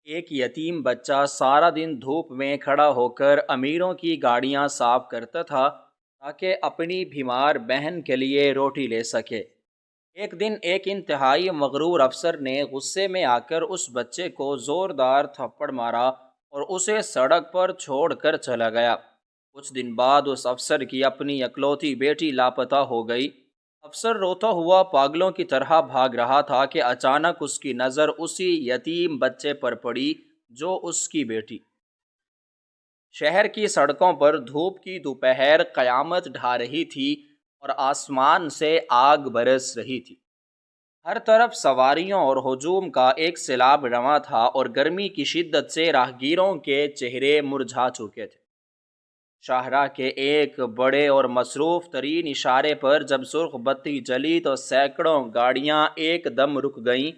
ایک یتیم بچہ سارا دن دھوپ میں کھڑا ہو کر امیروں کی گاڑیاں صاف کرتا تھا تاکہ اپنی بیمار بہن کے لیے روٹی لے سکے۔ ایک دن ایک انتہائی مغرور افسر نے غصے میں آ کر اس بچے کو زوردار تھپڑ مارا اور اسے سڑک پر چھوڑ کر چلا گیا۔ کچھ دن بعد اس افسر کی اپنی اکلوتی بیٹی لاپتہ ہو گئی۔ افسر روتا ہوا پاگلوں کی طرح بھاگ رہا تھا کہ اچانک اس کی نظر اسی یتیم بچے پر پڑی جو اس کی بیٹی۔ شہر کی سڑکوں پر دھوپ کی دوپہر قیامت ڈھا رہی تھی اور آسمان سے آگ برس رہی تھی۔ ہر طرف سواریوں اور ہجوم کا ایک سیلاب رواں تھا اور گرمی کی شدت سے راہگیروں کے چہرے مرجھا چکے تھے۔ شاہراہ کے ایک بڑے اور مصروف ترین اشارے پر جب سرخ بتی جلی تو سینکڑوں گاڑیاں ایک دم رک گئیں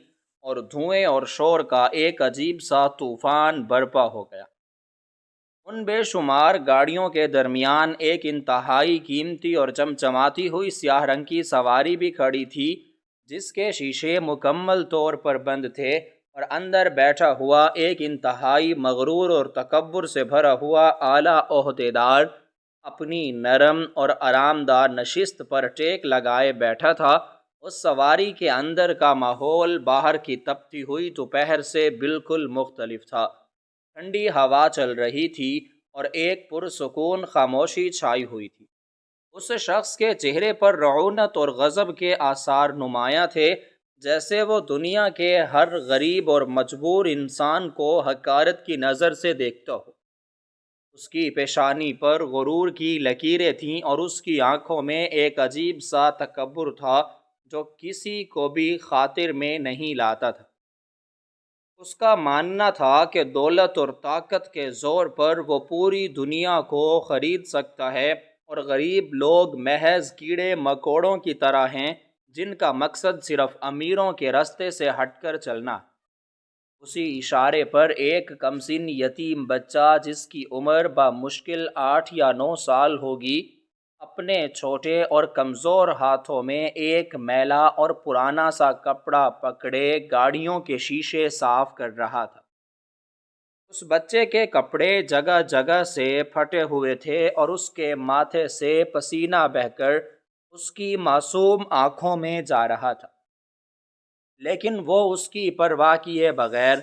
اور دھوئیں اور شور کا ایک عجیب سا طوفان برپا ہو گیا۔ ان بے شمار گاڑیوں کے درمیان ایک انتہائی قیمتی اور چمچماتی ہوئی سیاہ رنگ کی سواری بھی کھڑی تھی، جس کے شیشے مکمل طور پر بند تھے اور اندر بیٹھا ہوا ایک انتہائی مغرور اور تکبر سے بھرا ہوا اعلیٰ عہدیدار اپنی نرم اور آرام دہ نشست پر ٹیک لگائے بیٹھا تھا۔ اس سواری کے اندر کا ماحول باہر کی تپتی ہوئی دوپہر سے بالکل مختلف تھا۔ ٹھنڈی ہوا چل رہی تھی اور ایک پرسکون خاموشی چھائی ہوئی تھی۔ اس شخص کے چہرے پر رعونت اور غضب کے آثار نمایاں تھے، جیسے وہ دنیا کے ہر غریب اور مجبور انسان کو حقارت کی نظر سے دیکھتا ہو۔ اس کی پیشانی پر غرور کی لکیریں تھیں اور اس کی آنکھوں میں ایک عجیب سا تکبر تھا جو کسی کو بھی خاطر میں نہیں لاتا تھا۔ اس کا ماننا تھا کہ دولت اور طاقت کے زور پر وہ پوری دنیا کو خرید سکتا ہے اور غریب لوگ محض کیڑے مکوڑوں کی طرح ہیں جن کا مقصد صرف امیروں کے راستے سے ہٹ کر چلنا ہے۔ اسی اشارے پر ایک کمسن یتیم بچہ جس کی عمر بمشکل 8 یا 9 سال ہوگی، اپنے چھوٹے اور کمزور ہاتھوں میں ایک میلا اور پرانا سا کپڑا پکڑے گاڑیوں کے شیشے صاف کر رہا تھا۔ اس بچے کے کپڑے جگہ جگہ سے پھٹے ہوئے تھے اور اس کے ماتھے سے پسینہ بہہ کر اس کی معصوم آنکھوں میں جا رہا تھا، لیکن وہ اس کی پرواہ کیے بغیر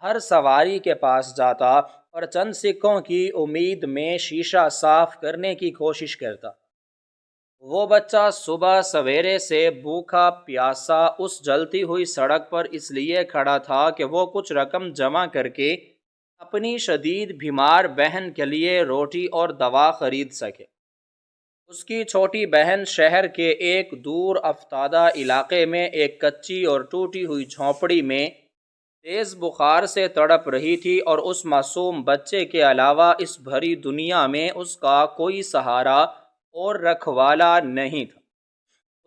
ہر سواری کے پاس جاتا اور چند سکوں کی امید میں شیشہ صاف کرنے کی کوشش کرتا۔ وہ بچہ صبح سویرے سے بھوکا پیاسا اس جلتی ہوئی سڑک پر اس لیے کھڑا تھا کہ وہ کچھ رقم جمع کر کے اپنی شدید بیمار بہن کے لیے روٹی اور دوا خرید سکے۔ اس کی چھوٹی بہن شہر کے ایک دور افتادہ علاقے میں ایک کچی اور ٹوٹی ہوئی جھونپڑی میں تیز بخار سے تڑپ رہی تھی اور اس معصوم بچے کے علاوہ اس بھری دنیا میں اس کا کوئی سہارا اور رکھوالا نہیں تھا۔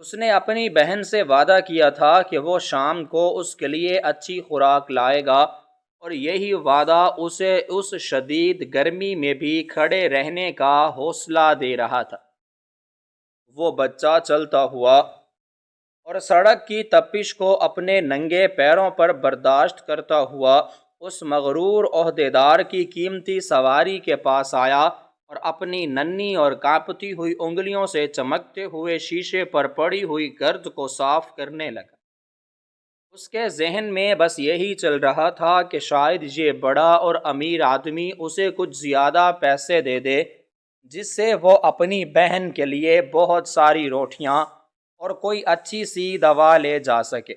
اس نے اپنی بہن سے وعدہ کیا تھا کہ وہ شام کو اس کے لیے اچھی خوراک لائے گا اور یہی وعدہ اسے اس شدید گرمی میں بھی کھڑے رہنے کا حوصلہ دے رہا تھا۔ وہ بچہ چلتا ہوا اور سڑک کی تپش کو اپنے ننگے پیروں پر برداشت کرتا ہوا اس مغرور عہدیدار کی قیمتی سواری کے پاس آیا اور اپنی ننھی اور کانپتی ہوئی انگلیوں سے چمکتے ہوئے شیشے پر پڑی ہوئی گرد کو صاف کرنے لگا۔ اس کے ذہن میں بس یہی چل رہا تھا کہ شاید یہ بڑا اور امیر آدمی اسے کچھ زیادہ پیسے دے دے جس سے وہ اپنی بہن کے لیے بہت ساری روٹیاں اور کوئی اچھی سی دوا لے جا سکے۔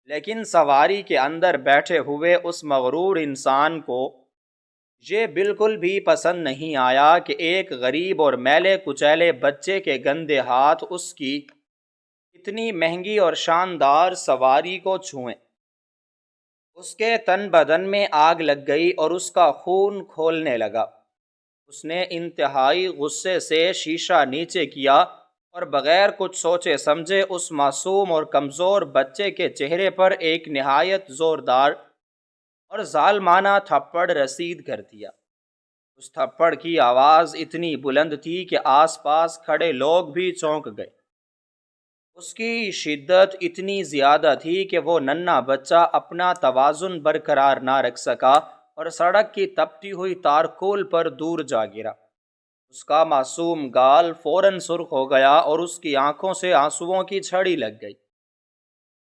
لیکن سواری کے اندر بیٹھے ہوئے اس مغرور انسان کو یہ بالکل بھی پسند نہیں آیا کہ ایک غریب اور میلے کچیلے بچے کے گندے ہاتھ اس کی اتنی مہنگی اور شاندار سواری کو چھوئیں۔ اس کے تن بدن میں آگ لگ گئی اور اس کا خون کھولنے لگا۔ اس نے انتہائی غصے سے شیشہ نیچے کیا اور بغیر کچھ سوچے سمجھے اس معصوم اور کمزور بچے کے چہرے پر ایک نہایت زوردار اور ظالمانہ تھپڑ رسید کر دیا۔ اس تھپڑ کی آواز اتنی بلند تھی کہ آس پاس کھڑے لوگ بھی چونک گئے۔ اس کی شدت اتنی زیادہ تھی کہ وہ ننھا بچہ اپنا توازن برقرار نہ رکھ سکا اور سڑک کی تپتی ہوئی تارکول پر دور جا گرا۔ اس کا معصوم گال فوراً سرخ ہو گیا اور اس کی آنکھوں سے آنسوؤں کی جھڑی لگ گئی۔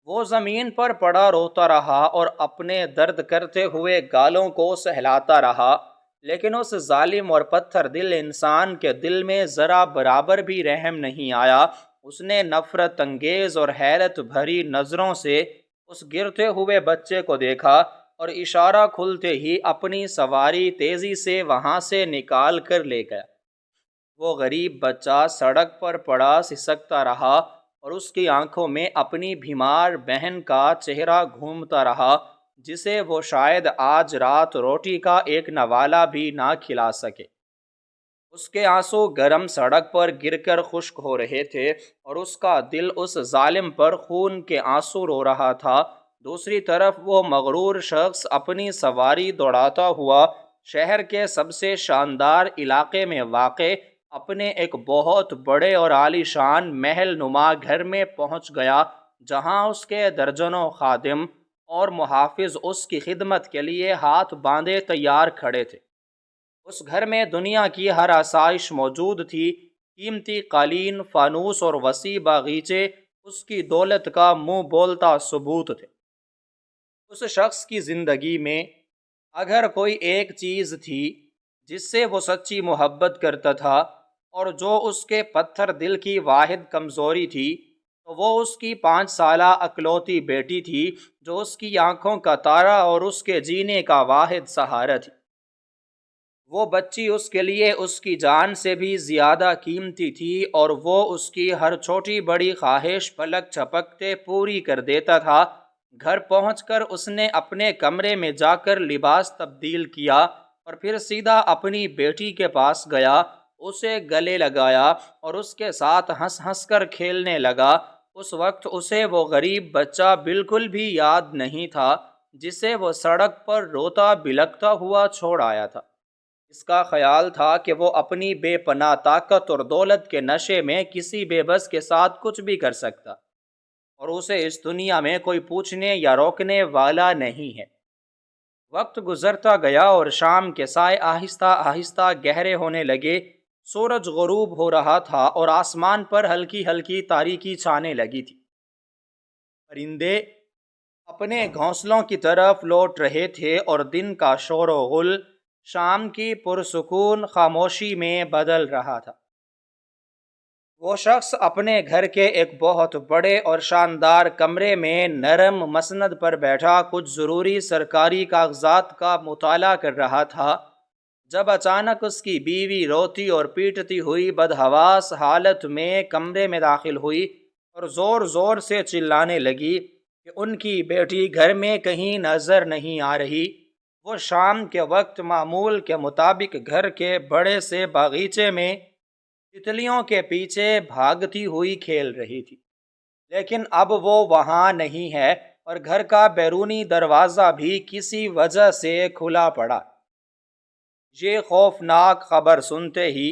وہ زمین پر پڑا روتا رہا اور اپنے درد کرتے ہوئے گالوں کو سہلاتا رہا، لیکن اس ظالم اور پتھر دل انسان کے دل میں ذرا برابر بھی رحم نہیں آیا۔ اس نے نفرت انگیز اور حیرت بھری نظروں سے اس گرتے ہوئے بچے کو دیکھا اور اشارہ کھلتے ہی اپنی سواری تیزی سے وہاں سے نکال کر لے گیا۔ وہ غریب بچہ سڑک پر پڑا سسکتا رہا اور اس کی آنکھوں میں اپنی بیمار بہن کا چہرہ گھومتا رہا، جسے وہ شاید آج رات روٹی کا ایک نوالہ بھی نہ کھلا سکے۔ اس کے آنسو گرم سڑک پر گر کر خشک ہو رہے تھے اور اس کا دل اس ظالم پر خون کے آنسو رو رہا تھا۔ دوسری طرف وہ مغرور شخص اپنی سواری دوڑاتا ہوا شہر کے سب سے شاندار علاقے میں واقع اپنے ایک بہت بڑے اور عالیشان محل نما گھر میں پہنچ گیا، جہاں اس کے درجنوں خادم اور محافظ اس کی خدمت کے لیے ہاتھ باندھے تیار کھڑے تھے۔ اس گھر میں دنیا کی ہر آسائش موجود تھی۔ قیمتی قالین، فانوس اور وسیع باغیچے اس کی دولت کا منہ بولتا ثبوت تھے۔ اس شخص کی زندگی میں اگر کوئی ایک چیز تھی جس سے وہ سچی محبت کرتا تھا اور جو اس کے پتھر دل کی واحد کمزوری تھی، تو وہ اس کی 5 سالہ اکلوتی بیٹی تھی، جو اس کی آنکھوں کا تارا اور اس کے جینے کا واحد سہارا تھی۔ وہ بچی اس کے لیے اس کی جان سے بھی زیادہ قیمتی تھی اور وہ اس کی ہر چھوٹی بڑی خواہش پلک جھپکتے پوری کر دیتا تھا۔ گھر پہنچ کر اس نے اپنے کمرے میں جا کر لباس تبدیل کیا اور پھر سیدھا اپنی بیٹی کے پاس گیا، اسے گلے لگایا اور اس کے ساتھ ہنس ہنس کر کھیلنے لگا۔ اس وقت اسے وہ غریب بچہ بالکل بھی یاد نہیں تھا جسے وہ سڑک پر روتا بلکتا ہوا چھوڑ آیا تھا۔ اس کا خیال تھا کہ وہ اپنی بے پناہ طاقت اور دولت کے نشے میں کسی بے بس کے ساتھ کچھ بھی کر سکتا، اور اسے اس دنیا میں کوئی پوچھنے یا روکنے والا نہیں ہے۔ وقت گزرتا گیا اور شام کے سائے آہستہ آہستہ گہرے ہونے لگے۔ سورج غروب ہو رہا تھا اور آسمان پر ہلکی ہلکی تاریکی چھانے لگی تھی۔ پرندے اپنے گھونسلوں کی طرف لوٹ رہے تھے اور دن کا شور و غل شام کی پرسکون خاموشی میں بدل رہا تھا۔ وہ شخص اپنے گھر کے ایک بہت بڑے اور شاندار کمرے میں نرم مسند پر بیٹھا کچھ ضروری سرکاری کاغذات کا مطالعہ کر رہا تھا، جب اچانک اس کی بیوی روتی اور پیٹتی ہوئی بدحواس حالت میں کمرے میں داخل ہوئی اور زور زور سے چلانے لگی کہ ان کی بیٹی گھر میں کہیں نظر نہیں آ رہی۔ وہ شام کے وقت معمول کے مطابق گھر کے بڑے سے باغیچے میں تتلیوں کے پیچھے بھاگتی ہوئی کھیل رہی تھی، لیکن اب وہ وہاں نہیں ہے اور گھر کا بیرونی دروازہ بھی کسی وجہ سے کھلا پڑا۔ یہ خوفناک خبر سنتے ہی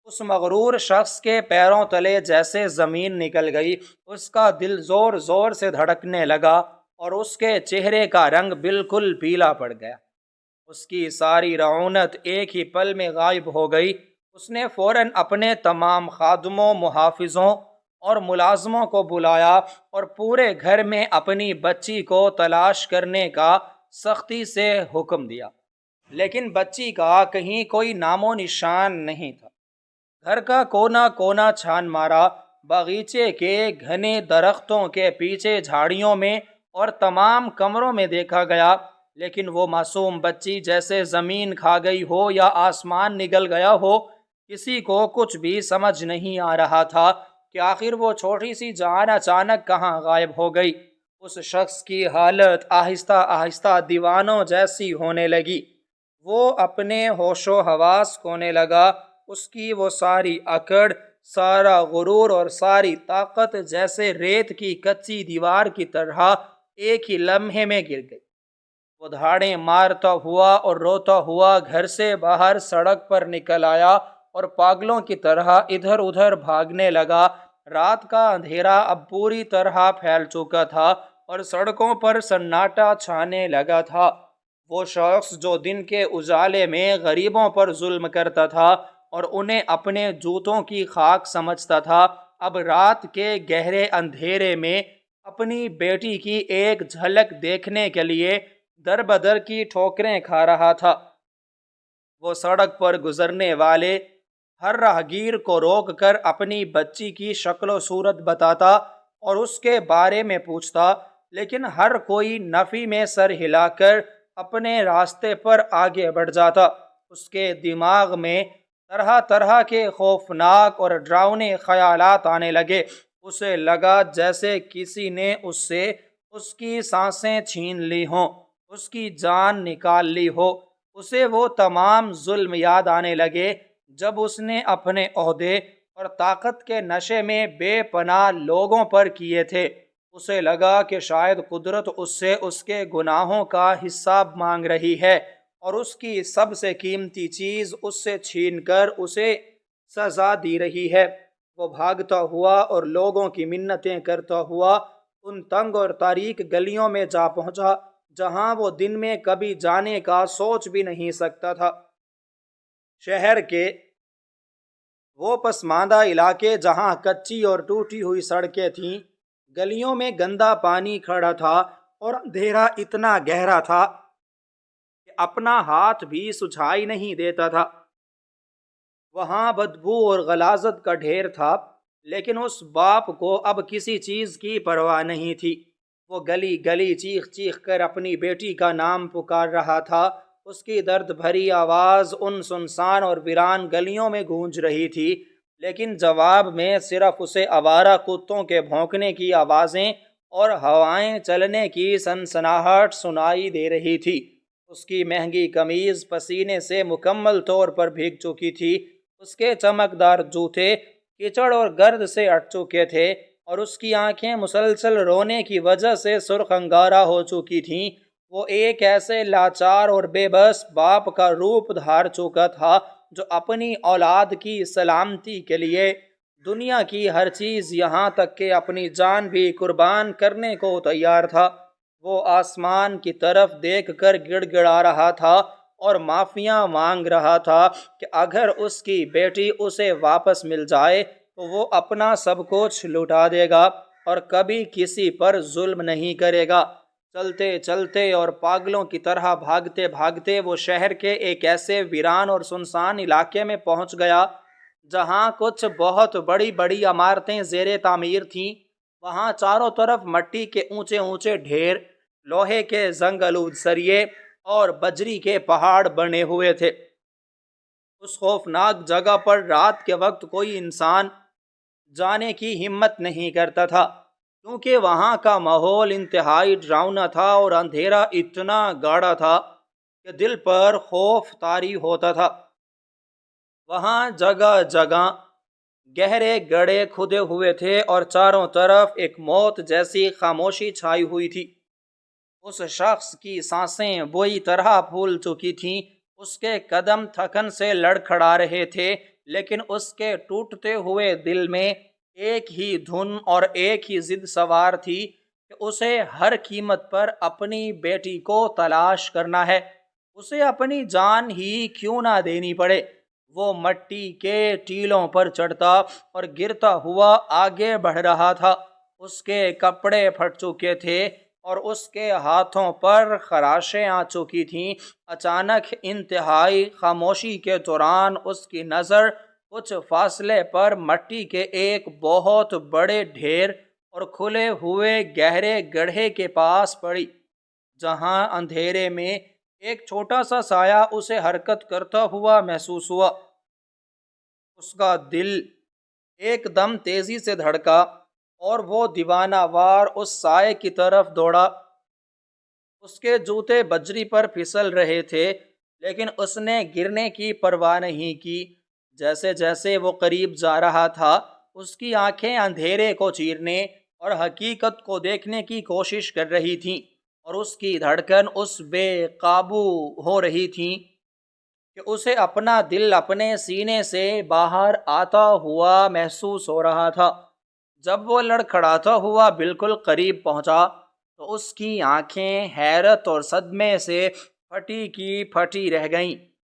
اس مغرور شخص کے پیروں تلے جیسے زمین نکل گئی۔ اس کا دل زور زور سے دھڑکنے لگا اور اس کے چہرے کا رنگ بالکل پیلا پڑ گیا۔ اس کی ساری رعونت ایک ہی پل میں غائب ہو گئی۔ اس نے فوراً اپنے تمام خادموں، محافظوں اور ملازموں کو بلایا اور پورے گھر میں اپنی بچی کو تلاش کرنے کا سختی سے حکم دیا، لیکن بچی کا کہیں کوئی نام و نشان نہیں تھا۔ گھر کا کونا کونا چھان مارا، باغیچے کے گھنے درختوں کے پیچھے جھاڑیوں میں اور تمام کمروں میں دیکھا گیا، لیکن وہ معصوم بچی جیسے زمین کھا گئی ہو یا آسمان نگل گیا ہو۔ کسی کو کچھ بھی سمجھ نہیں آ رہا تھا کہ آخر وہ چھوٹی سی جان اچانک کہاں غائب ہو گئی۔ اس شخص کی حالت آہستہ آہستہ دیوانوں جیسی ہونے لگی۔ وہ اپنے ہوش و حواس کھونے لگا۔ اس کی وہ ساری اکڑ، سارا غرور اور ساری طاقت جیسے ریت کی کچی دیوار کی طرح ایک ہی لمحے میں گر گئی۔ وہ دھاڑیں مارتا ہوا اور روتا ہوا گھر سے باہر سڑک پر نکل آیا اور پاگلوں کی طرح ادھر ادھر بھاگنے لگا۔ رات کا اندھیرا اب پوری طرح پھیل چکا تھا اور سڑکوں پر سناٹا چھانے لگا تھا۔ وہ شخص جو دن کے اجالے میں غریبوں پر ظلم کرتا تھا اور انہیں اپنے جوتوں کی خاک سمجھتا تھا، اب رات کے گہرے اندھیرے میں اپنی بیٹی کی ایک جھلک دیکھنے کے لیے در بدر کی ٹھوکریں کھا رہا تھا۔ وہ سڑک پر گزرنے والے ہر راہگیر کو روک کر اپنی بچی کی شکل و صورت بتاتا اور اس کے بارے میں پوچھتا، لیکن ہر کوئی نفی میں سر ہلا کر اپنے راستے پر آگے بڑھ جاتا۔ اس کے دماغ میں طرح طرح کے خوفناک اور ڈراؤنے خیالات آنے لگے۔ اسے لگا جیسے کسی نے اس سے اس کی سانسیں چھین لی ہوں، اس کی جان نکال لی ہو۔ اسے وہ تمام ظلم یاد آنے لگے جب اس نے اپنے عہدے اور طاقت کے نشے میں بے پناہ لوگوں پر کیے تھے۔ اسے لگا کہ شاید قدرت اس سے اس کے گناہوں کا حساب مانگ رہی ہے اور اس کی سب سے قیمتی چیز اس سے چھین کر اسے سزا دی رہی ہے۔ وہ بھاگتا ہوا اور لوگوں کی منتیں کرتا ہوا ان تنگ اور تاریک گلیوں میں جا پہنچا جہاں وہ دن میں کبھی جانے کا سوچ بھی نہیں سکتا تھا۔ شہر کے وہ پسماندہ علاقے جہاں کچی اور ٹوٹی ہوئی سڑکیں تھیں، گلیوں میں گندا پانی کھڑا تھا اور اندھیرا اتنا گہرا تھا کہ اپنا ہاتھ بھی سجھائی نہیں دیتا تھا۔ وہاں بدبو اور غلاظت کا ڈھیر تھا، لیکن اس باپ کو اب کسی چیز کی پرواہ نہیں تھی۔ وہ گلی گلی چیخ چیخ کر اپنی بیٹی کا نام پکار رہا تھا۔ اس کی درد بھری آواز ان سنسان اور ویران گلیوں میں گونج رہی تھی، لیکن جواب میں صرف اسے آوارہ کتوں کے بھونکنے کی آوازیں اور ہوائیں چلنے کی سنسناہٹ سنائی دے رہی تھی۔ اس کی مہنگی قمیض پسینے سے مکمل طور پر بھیگ چکی تھی، اس کے چمکدار جوتے کیچڑ اور گرد سے اٹ چکے تھے اور اس کی آنکھیں مسلسل رونے کی وجہ سے سرخ انگارہ ہو چکی تھیں۔ وہ ایک ایسے لاچار اور بے بس باپ کا روپ دھار چکا تھا جو اپنی اولاد کی سلامتی کے لیے دنیا کی ہر چیز، یہاں تک کہ اپنی جان بھی قربان کرنے کو تیار تھا۔ وہ آسمان کی طرف دیکھ کر گڑ گڑا رہا تھا اور معافیاں مانگ رہا تھا کہ اگر اس کی بیٹی اسے واپس مل جائے تو وہ اپنا سب کچھ لٹا دے گا اور کبھی کسی پر ظلم نہیں کرے گا۔ چلتے چلتے اور پاگلوں کی طرح بھاگتے بھاگتے وہ شہر کے ایک ایسے ویران اور سنسان علاقے میں پہنچ گیا جہاں کچھ بہت بڑی بڑی عمارتیں زیر تعمیر تھیں۔ وہاں چاروں طرف مٹی کے اونچے اونچے ڈھیر، لوہے کے زنگ آلود سریے اور بجری کے پہاڑ بنے ہوئے تھے۔ اس خوفناک جگہ پر رات کے وقت کوئی انسان جانے کی ہمت نہیں کرتا تھا، کیونکہ وہاں کا ماحول انتہائی ڈراؤنا تھا اور اندھیرا اتنا گاڑا تھا کہ دل پر خوف طاری ہوتا تھا۔ وہاں جگہ جگہ گہرے گڑھے کھدے ہوئے تھے اور چاروں طرف ایک موت جیسی خاموشی چھائی ہوئی تھی۔ اس شخص کی سانسیں بری طرح پھول چکی تھیں، اس کے قدم تھکن سے لڑکھڑا رہے تھے، لیکن اس کے ٹوٹتے ہوئے دل میں ایک ہی دھن اور ایک ہی ضد سوار تھی کہ اسے ہر قیمت پر اپنی بیٹی کو تلاش کرنا ہے، اسے اپنی جان ہی کیوں نہ دینی پڑے۔ وہ مٹی کے ٹیلوں پر چڑھتا اور گرتا ہوا آگے بڑھ رہا تھا۔ اس کے کپڑے پھٹ چکے تھے اور اس کے ہاتھوں پر خراشیں آ چکی تھیں۔ اچانک انتہائی خاموشی کے دوران اس کی نظر کچھ فاصلے پر مٹی کے ایک بہت بڑے ڈھیر اور کھلے ہوئے گہرے گڑھے کے پاس پڑی، جہاں اندھیرے میں ایک چھوٹا سا سایہ اسے حرکت کرتا ہوا محسوس ہوا۔ اس کا دل ایک دم تیزی سے دھڑکا اور وہ دیوانہ وار اس سائے کی طرف دوڑا۔ اس کے جوتے بجری پر پھسل رہے تھے، لیکن اس نے گرنے کی پرواہ نہیں کی۔ جیسے جیسے وہ قریب جا رہا تھا، اس کی آنکھیں اندھیرے کو چیرنے اور حقیقت کو دیکھنے کی کوشش کر رہی تھیں، اور اس کی دھڑکن اس بے قابو ہو رہی تھی کہ اسے اپنا دل اپنے سینے سے باہر آتا ہوا محسوس ہو رہا تھا۔ جب وہ لڑکھڑاتا ہوا بالکل قریب پہنچا تو اس کی آنکھیں حیرت اور صدمے سے پھٹی کی پھٹی رہ گئیں۔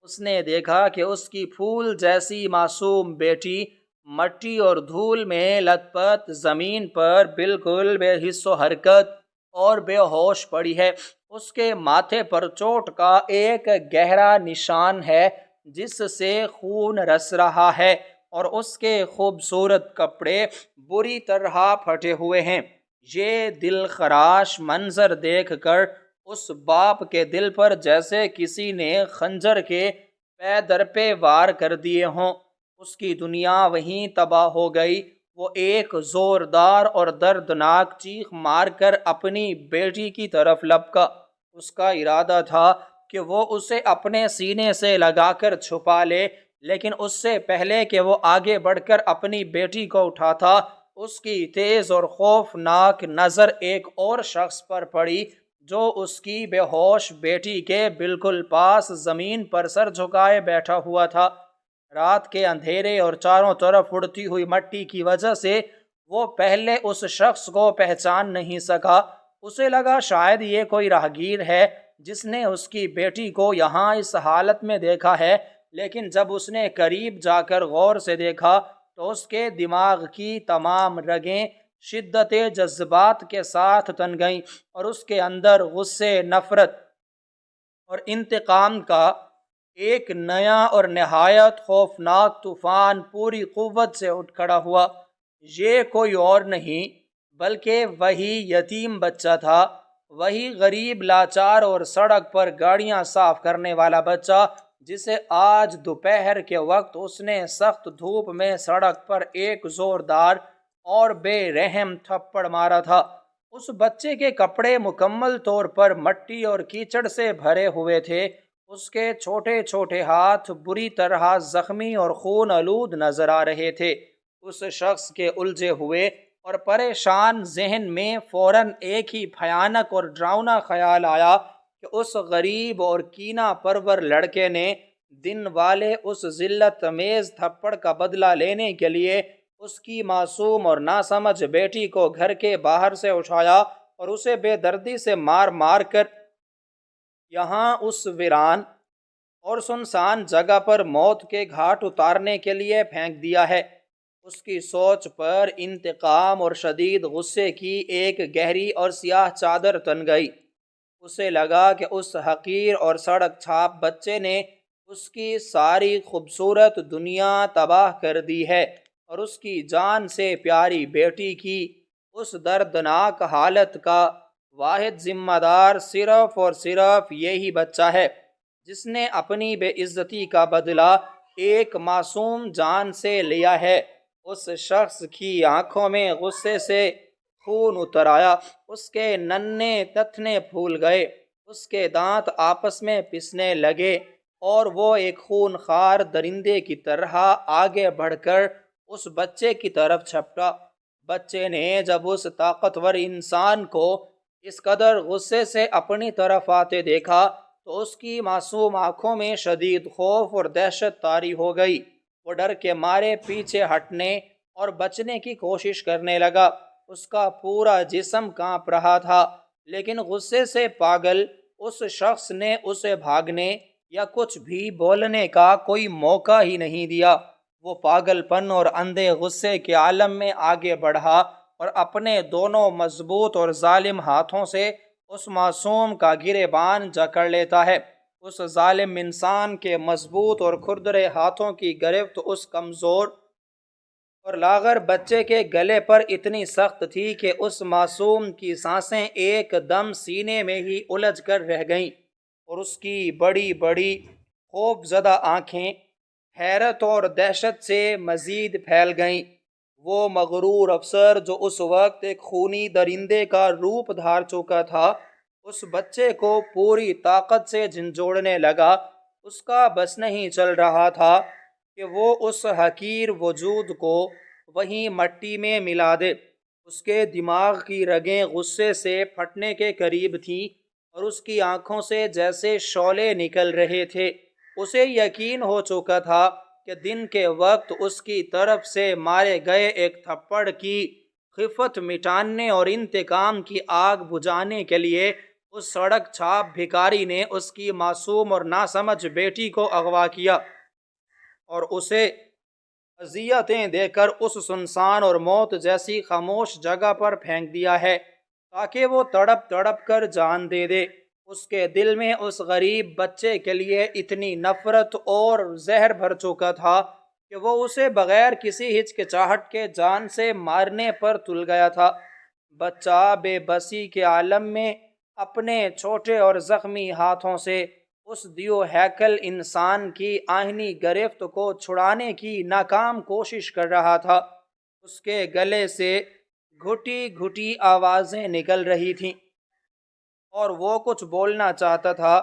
اس نے دیکھا کہ اس کی پھول جیسی معصوم بیٹی مٹی اور دھول میں لت پت زمین پر بالکل بے حس و حرکت اور بے ہوش پڑی ہے۔ اس کے ماتھے پر چوٹ کا ایک گہرا نشان ہے جس سے خون رس رہا ہے، اور اس کے خوبصورت کپڑے بری طرح پھٹے ہوئے ہیں۔ یہ دل خراش منظر دیکھ کر اس باپ کے دل پر جیسے کسی نے خنجر کے پے در پہ وار کر دیے ہوں۔ اس کی دنیا وہیں تباہ ہو گئی۔ وہ ایک زوردار اور دردناک چیخ مار کر اپنی بیٹی کی طرف لپکا۔ اس کا ارادہ تھا کہ وہ اسے اپنے سینے سے لگا کر چھپا لے، لیکن اس سے پہلے کہ وہ آگے بڑھ کر اپنی بیٹی کو اٹھاتا، اس کی تیز اور خوفناک نظر ایک اور شخص پر پڑی جو اس کی بے ہوش بیٹی کے بالکل پاس زمین پر سر جھکائے بیٹھا ہوا تھا۔ رات کے اندھیرے اور چاروں طرف اڑتی ہوئی مٹی کی وجہ سے وہ پہلے اس شخص کو پہچان نہیں سکا۔ اسے لگا شاید یہ کوئی راہگیر ہے جس نے اس کی بیٹی کو یہاں اس حالت میں دیکھا ہے، لیکن جب اس نے قریب جا کر غور سے دیکھا تو اس کے دماغ کی تمام رگیں شدت جذبات کے ساتھ تن گئیں، اور اس کے اندر غصے، نفرت اور انتقام کا ایک نیا اور نہایت خوفناک طوفان پوری قوت سے اٹھ کھڑا ہوا۔ یہ کوئی اور نہیں بلکہ وہی یتیم بچہ تھا، وہی غریب، لاچار اور سڑک پر گاڑیاں صاف کرنے والا بچہ جسے آج دوپہر کے وقت اس نے سخت دھوپ میں سڑک پر ایک زوردار اور بے رحم تھپڑ مارا تھا۔ اس بچے کے کپڑے مکمل طور پر مٹی اور کیچڑ سے بھرے ہوئے تھے۔ اس کے چھوٹے چھوٹے ہاتھ بری طرح زخمی اور خون آلود نظر آ رہے تھے۔ اس شخص کے الجھے ہوئے اور پریشان ذہن میں فوراً ایک ہی بھیانک اور ڈراؤنا خیال آیا کہ اس غریب اور کینہ پرور لڑکے نے دن والے اس ذلت امیز تھپڑ کا بدلہ لینے کے لیے اس کی معصوم اور ناسمجھ بیٹی کو گھر کے باہر سے اٹھایا اور اسے بے دردی سے مار مار کر یہاں اس ویران اور سنسان جگہ پر موت کے گھاٹ اتارنے کے لیے پھینک دیا ہے۔ اس کی سوچ پر انتقام اور شدید غصے کی ایک گہری اور سیاہ چادر تن گئی۔ اسے لگا کہ اس حقیر اور سڑک چھاپ بچے نے اس کی ساری خوبصورت دنیا تباہ کر دی ہے، اور اس کی جان سے پیاری بیٹی کی اس دردناک حالت کا واحد ذمہ دار صرف اور صرف یہی بچہ ہے جس نے اپنی بے عزتی کا بدلہ ایک معصوم جان سے لیا ہے۔ اس شخص کی آنکھوں میں غصے سے خون اتر آیا، اس کے ننھے تتھنے پھول گئے، اس کے دانت آپس میں پسنے لگے، اور وہ ایک خونخوار درندے کی طرح آگے بڑھ کر اس بچے کی طرف جھپٹا۔ بچے نے جب اس طاقتور انسان کو اس قدر غصے سے اپنی طرف آتے دیکھا تو اس کی معصوم آنکھوں میں شدید خوف اور دہشت طاری ہو گئی۔ وہ ڈر کے مارے پیچھے ہٹنے اور بچنے کی کوشش کرنے لگا۔ اس کا پورا جسم کانپ رہا تھا، لیکن غصے سے پاگل اس شخص نے اسے بھاگنے یا کچھ بھی بولنے کا کوئی موقع ہی نہیں دیا۔ وہ پاگل پن اور اندھے غصے کے عالم میں آگے بڑھا اور اپنے دونوں مضبوط اور ظالم ہاتھوں سے اس معصوم کا گریبان جکڑ لیتا ہے۔ اس ظالم انسان کے مضبوط اور کھردرے ہاتھوں کی گرفت اس کمزور اور لاغر بچے کے گلے پر اتنی سخت تھی کہ اس معصوم کی سانسیں ایک دم سینے میں ہی الجھ کر رہ گئیں، اور اس کی بڑی بڑی خوف زدہ آنکھیں حیرت اور دہشت سے مزید پھیل گئیں۔ وہ مغرور افسر جو اس وقت ایک خونی درندے کا روپ دھار چکا تھا، اس بچے کو پوری طاقت سے جھنجھوڑنے لگا۔ اس کا بس نہیں چل رہا تھا کہ وہ اس حقیر وجود کو وہیں مٹی میں ملا دے۔ اس کے دماغ کی رگیں غصے سے پھٹنے کے قریب تھیں، اور اس کی آنکھوں سے جیسے شعلے نکل رہے تھے۔ اسے یقین ہو چکا تھا کہ دن کے وقت اس کی طرف سے مارے گئے ایک تھپڑ کی خفت مٹانے اور انتقام کی آگ بجھانے کے لیے اس سڑک چھاپ بھکاری نے اس کی معصوم اور ناسمجھ بیٹی کو اغوا کیا اور اسے اذیتیں دے کر اس سنسان اور موت جیسی خاموش جگہ پر پھینک دیا ہے تاکہ وہ تڑپ تڑپ کر جان دے دے۔ اس کے دل میں اس غریب بچے کے لیے اتنی نفرت اور زہر بھر چکا تھا کہ وہ اسے بغیر کسی ہچکچاہٹ کے جان سے مارنے پر تل گیا تھا۔ بچہ بے بسی کے عالم میں اپنے چھوٹے اور زخمی ہاتھوں سے اس دیو ہیکل انسان کی آہنی گرفت کو چھڑانے کی ناکام کوشش کر رہا تھا۔ اس کے گلے سے گھٹی گھٹی آوازیں نکل رہی تھیں اور وہ کچھ بولنا چاہتا تھا،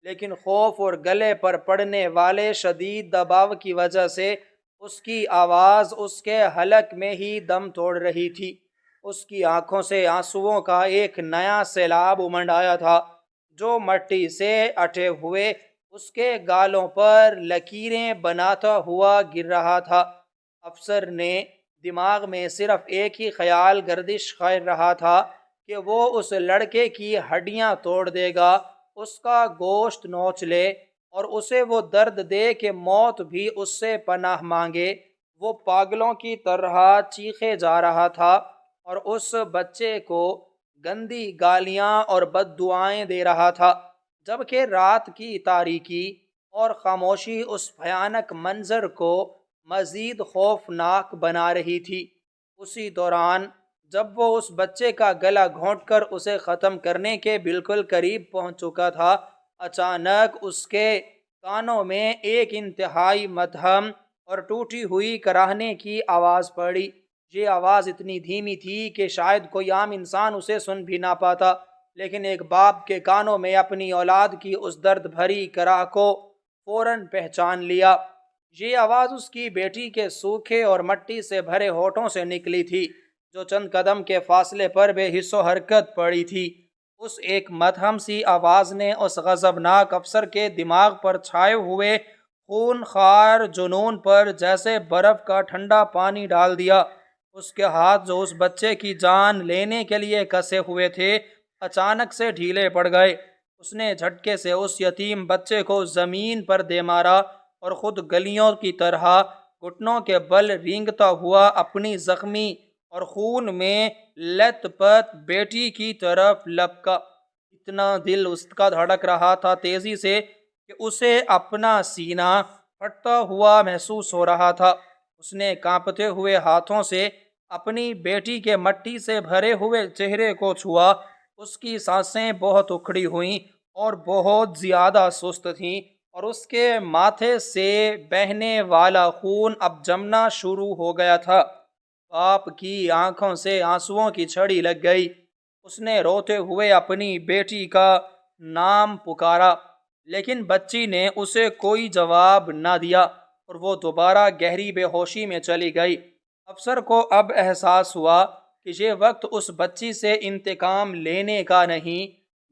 لیکن خوف اور گلے پر پڑنے والے شدید دباؤ کی وجہ سے اس کی آواز اس کے حلق میں ہی دم توڑ رہی تھی۔ اس کی آنکھوں سے آنسوؤں کا ایک نیا سیلاب امنڈ آیا تھا جو مٹی سے اٹے ہوئے اس کے گالوں پر لکیریں بناتا ہوا گر رہا تھا۔ افسر نے دماغ میں صرف ایک ہی خیال گردش کر رہا تھا کہ وہ اس لڑکے کی ہڈیاں توڑ دے گا، اس کا گوشت نوچ لے اور اسے وہ درد دے کہ موت بھی اس سے پناہ مانگے۔ وہ پاگلوں کی طرح چیخے جا رہا تھا اور اس بچے کو گندی گالیاں اور بد دعائیں دے رہا تھا، جبکہ رات کی تاریکی اور خاموشی اس بھیانک منظر کو مزید خوفناک بنا رہی تھی۔ اسی دوران جب وہ اس بچے کا گلا گھونٹ کر اسے ختم کرنے کے بالکل قریب پہنچ چکا تھا، اچانک اس کے کانوں میں ایک انتہائی مدھم اور ٹوٹی ہوئی کراہنے کی آواز پڑی۔ یہ آواز اتنی دھیمی تھی کہ شاید کوئی عام انسان اسے سن بھی نہ پاتا، لیکن ایک باپ کے کانوں میں اپنی اولاد کی اس درد بھری کراہ کو فوراً پہچان لیا۔ یہ آواز اس کی بیٹی کے سوکھے اور مٹی سے بھرے ہونٹوں سے نکلی تھی، جو چند قدم کے فاصلے پر بے حس و حرکت پڑی تھی۔ اس ایک مدھم سی آواز نے اس غضبناک افسر کے دماغ پر چھائے ہوئے خون خوار جنون پر جیسے برف کا ٹھنڈا پانی ڈال دیا۔ اس کے ہاتھ جو اس بچے کی جان لینے کے لیے کسے ہوئے تھے اچانک سے ڈھیلے پڑ گئے۔ اس نے جھٹکے سے اس یتیم بچے کو زمین پر دے مارا اور خود گلیوں کی طرح گھٹنوں کے بل رینگتا ہوا اپنی زخمی اور خون میں لت پت بیٹی کی طرف لپکا۔ اتنا دل اس کا دھڑک رہا تھا تیزی سے کہ اسے اپنا سینہ پھٹتا ہوا محسوس ہو رہا تھا۔ اس نے کانپتے ہوئے ہاتھوں سے اپنی بیٹی کے مٹی سے بھرے ہوئے چہرے کو چھوا۔ اس کی سانسیں بہت اکھڑی ہوئیں اور بہت زیادہ سست تھیں، اور اس کے ماتھے سے بہنے والا خون اب جمنا شروع ہو گیا تھا۔ باپ کی آنکھوں سے آنسوؤں کی چھڑی لگ گئی۔ اس نے روتے ہوئے اپنی بیٹی کا نام پکارا، لیکن بچی نے اسے کوئی جواب نہ دیا اور وہ دوبارہ گہری بے ہوشی میں چلی گئی۔ افسر کو اب احساس ہوا کہ یہ وقت اس بچی سے انتقام لینے کا نہیں،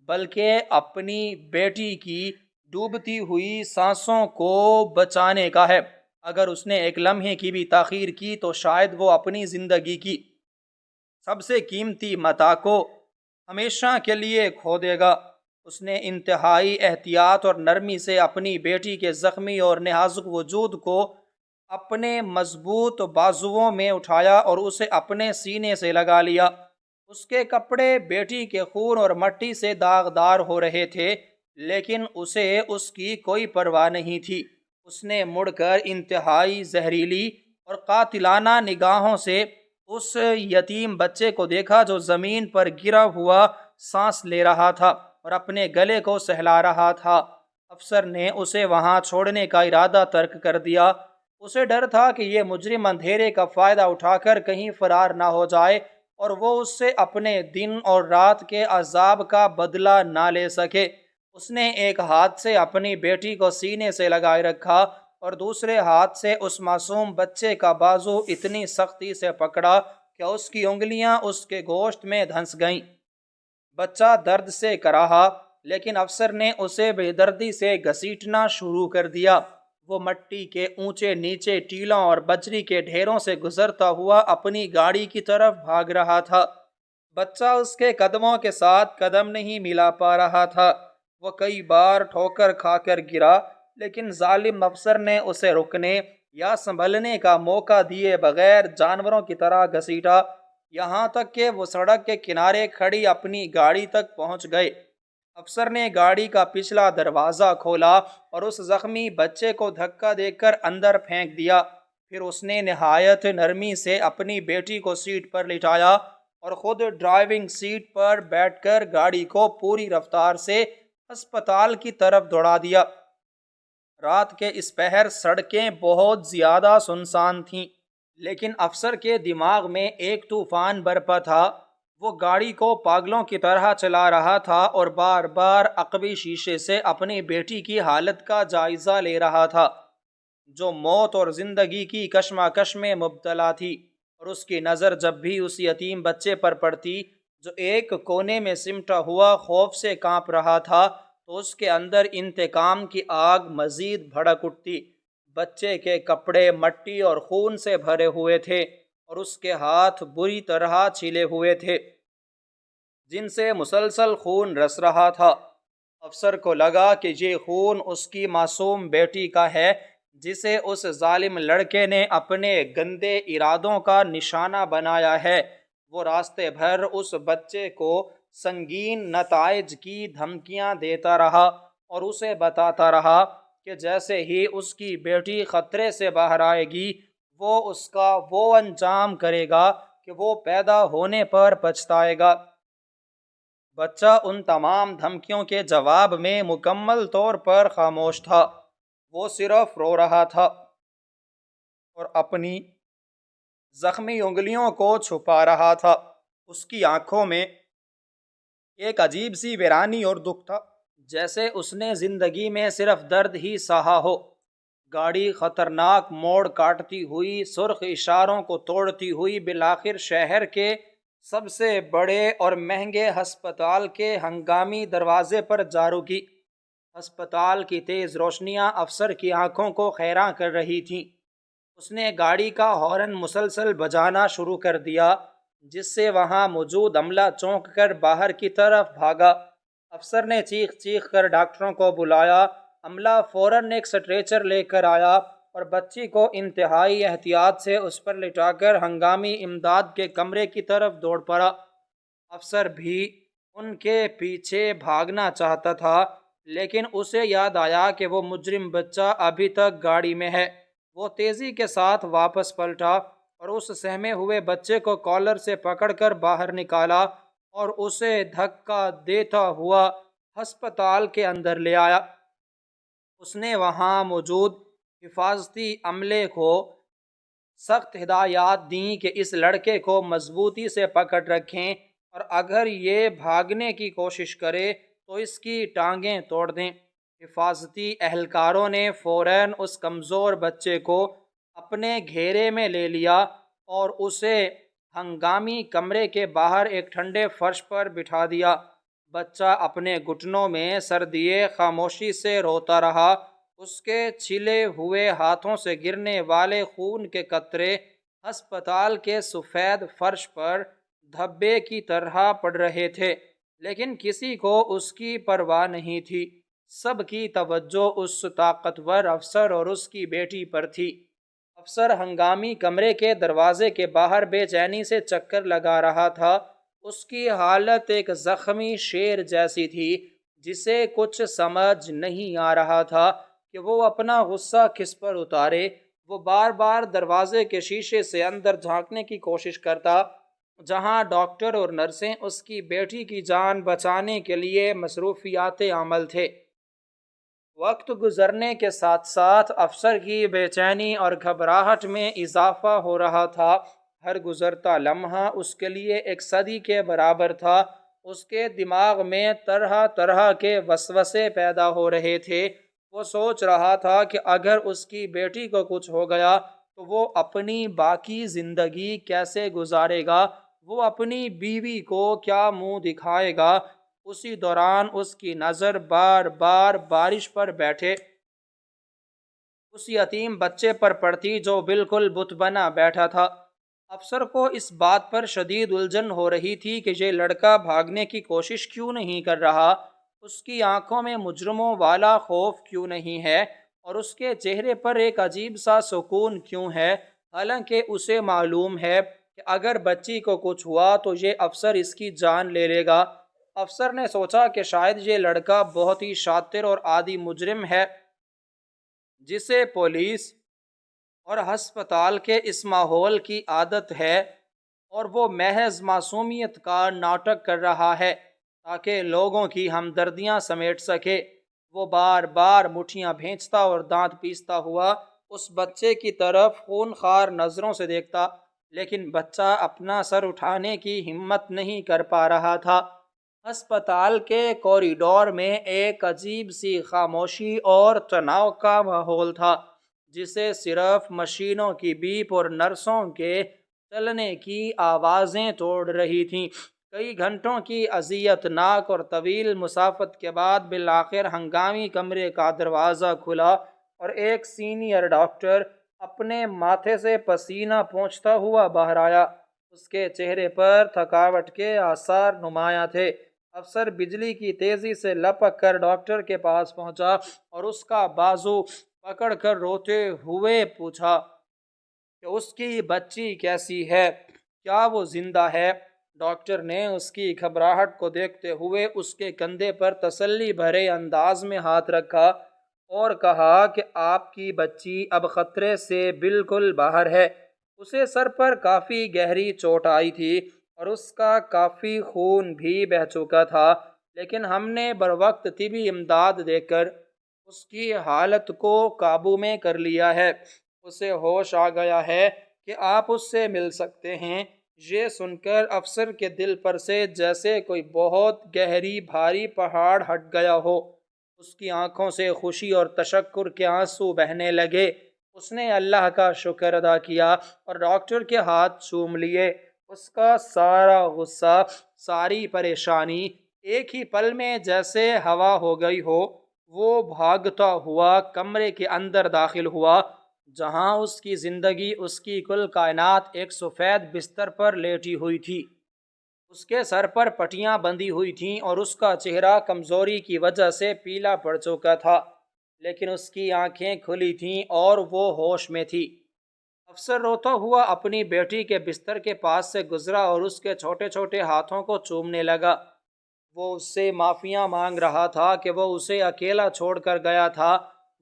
بلکہ اپنی بیٹی کی ڈوبتی ہوئی سانسوں کو بچانے کا ہے۔ اگر اس نے ایک لمحے کی بھی تاخیر کی تو شاید وہ اپنی زندگی کی سب سے قیمتی متاع کو ہمیشہ کے لیے کھو دے گا۔ اس نے انتہائی احتیاط اور نرمی سے اپنی بیٹی کے زخمی اور نازک وجود کو اپنے مضبوط بازوؤں میں اٹھایا اور اسے اپنے سینے سے لگا لیا۔ اس کے کپڑے بیٹی کے خون اور مٹی سے داغدار ہو رہے تھے، لیکن اسے اس کی کوئی پرواہ نہیں تھی۔ اس نے مڑ کر انتہائی زہریلی اور قاتلانہ نگاہوں سے اس یتیم بچے کو دیکھا جو زمین پر گرا ہوا سانس لے رہا تھا اور اپنے گلے کو سہلا رہا تھا۔ افسر نے اسے وہاں چھوڑنے کا ارادہ ترک کر دیا۔ اسے ڈر تھا کہ یہ مجرم اندھیرے کا فائدہ اٹھا کر کہیں فرار نہ ہو جائے اور وہ اس سے اپنے دن اور رات کے عذاب کا بدلہ نہ لے سکے۔ اس نے ایک ہاتھ سے اپنی بیٹی کو سینے سے لگائے رکھا اور دوسرے ہاتھ سے اس معصوم بچے کا بازو اتنی سختی سے پکڑا کہ اس کی انگلیاں اس کے گوشت میں دھنس گئیں۔ بچہ درد سے کراہا، لیکن افسر نے اسے بے دردی سے گھسیٹنا شروع کر دیا۔ وہ مٹی کے اونچے نیچے ٹیلوں اور بجری کے ڈھیروں سے گزرتا ہوا اپنی گاڑی کی طرف بھاگ رہا تھا۔ بچہ اس کے قدموں کے ساتھ قدم نہیں ملا پا رہا تھا۔ وہ کئی بار ٹھوکر کھا کر گرا، لیکن ظالم افسر نے اسے رکنے یا سنبھلنے کا موقع دیے بغیر جانوروں کی طرح گھسیٹا، یہاں تک کہ وہ سڑک کے کنارے کھڑی اپنی گاڑی تک پہنچ گئے۔ افسر نے گاڑی کا پچھلا دروازہ کھولا اور اس زخمی بچے کو دھکا دے کر اندر پھینک دیا۔ پھر اس نے نہایت نرمی سے اپنی بیٹی کو سیٹ پر لٹایا اور خود ڈرائیونگ سیٹ پر بیٹھ کر گاڑی کو پوری رفتار سے ہسپتال کی طرف دوڑا دیا۔ رات کے اس پہر سڑکیں بہت زیادہ سنسان تھیں، لیکن افسر کے دماغ میں ایک طوفان برپا تھا۔ وہ گاڑی کو پاگلوں کی طرح چلا رہا تھا اور بار بار عقبی شیشے سے اپنی بیٹی کی حالت کا جائزہ لے رہا تھا، جو موت اور زندگی کی کشمکش میں مبتلا تھی، اور اس کی نظر جب بھی اس یتیم بچے پر پڑتی جو ایک کونے میں سمٹا ہوا خوف سے کانپ رہا تھا، تو اس کے اندر انتقام کی آگ مزید بھڑک اٹھتی۔ بچے کے کپڑے مٹی اور خون سے بھرے ہوئے تھے اور اس کے ہاتھ بری طرح چھلے ہوئے تھے، جن سے مسلسل خون رس رہا تھا۔ افسر کو لگا کہ یہ خون اس کی معصوم بیٹی کا ہے، جسے اس ظالم لڑکے نے اپنے گندے ارادوں کا نشانہ بنایا ہے۔ وہ راستے بھر اس بچے کو سنگین نتائج کی دھمکیاں دیتا رہا اور اسے بتاتا رہا کہ جیسے ہی اس کی بیٹی خطرے سے باہر آئے گی، وہ اس کا وہ انجام کرے گا کہ وہ پیدا ہونے پر پچھتائے گا۔ بچہ ان تمام دھمکیوں کے جواب میں مکمل طور پر خاموش تھا۔ وہ صرف رو رہا تھا اور اپنی زخمی انگلیوں کو چھپا رہا تھا۔ اس کی آنکھوں میں ایک عجیب سی ویرانی اور دکھ تھا، جیسے اس نے زندگی میں صرف درد ہی سہا ہو۔ گاڑی خطرناک موڑ کاٹتی ہوئی، سرخ اشاروں کو توڑتی ہوئی بالآخر شہر کے سب سے بڑے اور مہنگے ہسپتال کے ہنگامی دروازے پر جا رکی۔ ہسپتال کی تیز روشنیاں افسر کی آنکھوں کو حیران کر رہی تھیں۔ اس نے گاڑی کا ہارن مسلسل بجانا شروع کر دیا، جس سے وہاں موجود عملہ چونک کر باہر کی طرف بھاگا۔ افسر نے چیخ چیخ کر ڈاکٹروں کو بلایا۔ عملہ فوراً ایک سٹریچر لے کر آیا اور بچی کو انتہائی احتیاط سے اس پر لٹا کر ہنگامی امداد کے کمرے کی طرف دوڑ پڑا۔ افسر بھی ان کے پیچھے بھاگنا چاہتا تھا، لیکن اسے یاد آیا کہ وہ مجرم بچہ ابھی تک گاڑی میں ہے۔ وہ تیزی کے ساتھ واپس پلٹا اور اس سہمے ہوئے بچے کو کالر سے پکڑ کر باہر نکالا اور اسے دھکا دیتا ہوا ہسپتال کے اندر لے آیا۔ اس نے وہاں موجود حفاظتی عملے کو سخت ہدایات دیں کہ اس لڑکے کو مضبوطی سے پکڑ رکھیں اور اگر یہ بھاگنے کی کوشش کرے تو اس کی ٹانگیں توڑ دیں۔ حفاظتی اہلکاروں نے فوراً اس کمزور بچے کو اپنے گھیرے میں لے لیا اور اسے ہنگامی کمرے کے باہر ایک ٹھنڈے فرش پر بٹھا دیا۔ بچہ اپنے گھٹنوں میں سر دیے خاموشی سے روتا رہا۔ اس کے چھلے ہوئے ہاتھوں سے گرنے والے خون کے قطرے ہسپتال کے سفید فرش پر دھبے کی طرح پڑ رہے تھے، لیکن کسی کو اس کی پرواہ نہیں تھی۔ سب کی توجہ اس طاقتور افسر اور اس کی بیٹی پر تھی۔ افسر ہنگامی کمرے کے دروازے کے باہر بے چینی سے چکر لگا رہا تھا۔ اس کی حالت ایک زخمی شیر جیسی تھی، جسے کچھ سمجھ نہیں آ رہا تھا کہ وہ اپنا غصہ کس پر اتارے۔ وہ بار بار دروازے کے شیشے سے اندر جھانکنے کی کوشش کرتا، جہاں ڈاکٹر اور نرسیں اس کی بیٹی کی جان بچانے کے لیے مصروفیات عمل تھے۔ وقت گزرنے کے ساتھ ساتھ افسر کی بے چینی اور گھبراہٹ میں اضافہ ہو رہا تھا۔ ہر گزرتا لمحہ اس کے لیے ایک صدی کے برابر تھا۔ اس کے دماغ میں طرح طرح کے وسوسے پیدا ہو رہے تھے۔ وہ سوچ رہا تھا کہ اگر اس کی بیٹی کو کچھ ہو گیا تو وہ اپنی باقی زندگی کیسے گزارے گا، وہ اپنی بیوی کو کیا منہ دکھائے گا۔ اسی دوران اس کی نظر بار بار بارش پر بیٹھے اس یتیم بچے پر پڑتی جو بالکل بت بنا بیٹھا تھا۔ افسر کو اس بات پر شدید الجھن ہو رہی تھی کہ یہ لڑکا بھاگنے کی کوشش کیوں نہیں کر رہا، اس کی آنکھوں میں مجرموں والا خوف کیوں نہیں ہے، اور اس کے چہرے پر ایک عجیب سا سکون کیوں ہے، حالانکہ اسے معلوم ہے کہ اگر بچی کو کچھ ہوا تو یہ افسر اس کی جان لے لے گا۔ افسر نے سوچا کہ شاید یہ لڑکا بہت ہی شاطر اور عادی مجرم ہے، جسے پولیس اور ہسپتال کے اس ماحول کی عادت ہے، اور وہ محض معصومیت کا ناٹک کر رہا ہے تاکہ لوگوں کی ہمدردیاں سمیٹ سکے۔ وہ بار بار مٹھیاں بھینچتا اور دانت پیستا ہوا اس بچے کی طرف خونخوار نظروں سے دیکھتا، لیکن بچہ اپنا سر اٹھانے کی ہمت نہیں کر پا رہا تھا۔ ہسپتال کے کوریڈور میں ایک عجیب سی خاموشی اور تناؤ کا ماحول تھا، جسے صرف مشینوں کی بیپ اور نرسوں کے چلنے کی آوازیں توڑ رہی تھیں۔ کئی گھنٹوں کی اذیت ناک اور طویل مسافت کے بعد بالآخر ہنگامی کمرے کا دروازہ کھلا اور ایک سینئر ڈاکٹر اپنے ماتھے سے پسینہ پونچھتا ہوا باہر آیا۔ اس کے چہرے پر تھکاوٹ کے آثار نمایاں تھے۔ افسر بجلی کی تیزی سے لپک کر ڈاکٹر کے پاس پہنچا اور اس کا بازو پکڑ کر روتے ہوئے پوچھا کہ اس کی بچی کیسی ہے، کیا وہ زندہ ہے؟ ڈاکٹر نے اس کی گھبراہٹ کو دیکھتے ہوئے اس کے کندھے پر تسلی بھرے انداز میں ہاتھ رکھا اور کہا کہ آپ کی بچی اب خطرے سے بالکل باہر ہے۔ اسے سر پر کافی گہری چوٹ آئی تھی اور اس کا کافی خون بھی بہہ چکا تھا، لیکن ہم نے بروقت طبی امداد دے کر اس کی حالت کو قابو میں کر لیا ہے۔ اسے ہوش آ گیا ہے کہ آپ اس سے مل سکتے ہیں۔ یہ سن کر افسر کے دل پر سے جیسے کوئی بہت گہری بھاری پہاڑ ہٹ گیا ہو۔ اس کی آنکھوں سے خوشی اور تشکر کے آنسو بہنے لگے۔ اس نے اللہ کا شکر ادا کیا اور ڈاکٹر کے ہاتھ چوم لیے۔ اس کا سارا غصہ، ساری پریشانی ایک ہی پل میں جیسے ہوا ہو گئی ہو۔ وہ بھاگتا ہوا کمرے کے اندر داخل ہوا، جہاں اس کی زندگی، اس کی کل کائنات ایک سفید بستر پر لیٹی ہوئی تھی۔ اس کے سر پر پٹیاں بندھی ہوئی تھیں اور اس کا چہرہ کمزوری کی وجہ سے پیلا پڑ چکا تھا، لیکن اس کی آنکھیں کھلی تھیں اور وہ ہوش میں تھی۔ افسر روتا ہوا اپنی بیٹی کے بستر کے پاس سے گزرا اور اس کے چھوٹے چھوٹے ہاتھوں کو چومنے لگا۔ وہ اس سے معافیاں مانگ رہا تھا کہ وہ اسے اکیلا چھوڑ کر گیا تھا۔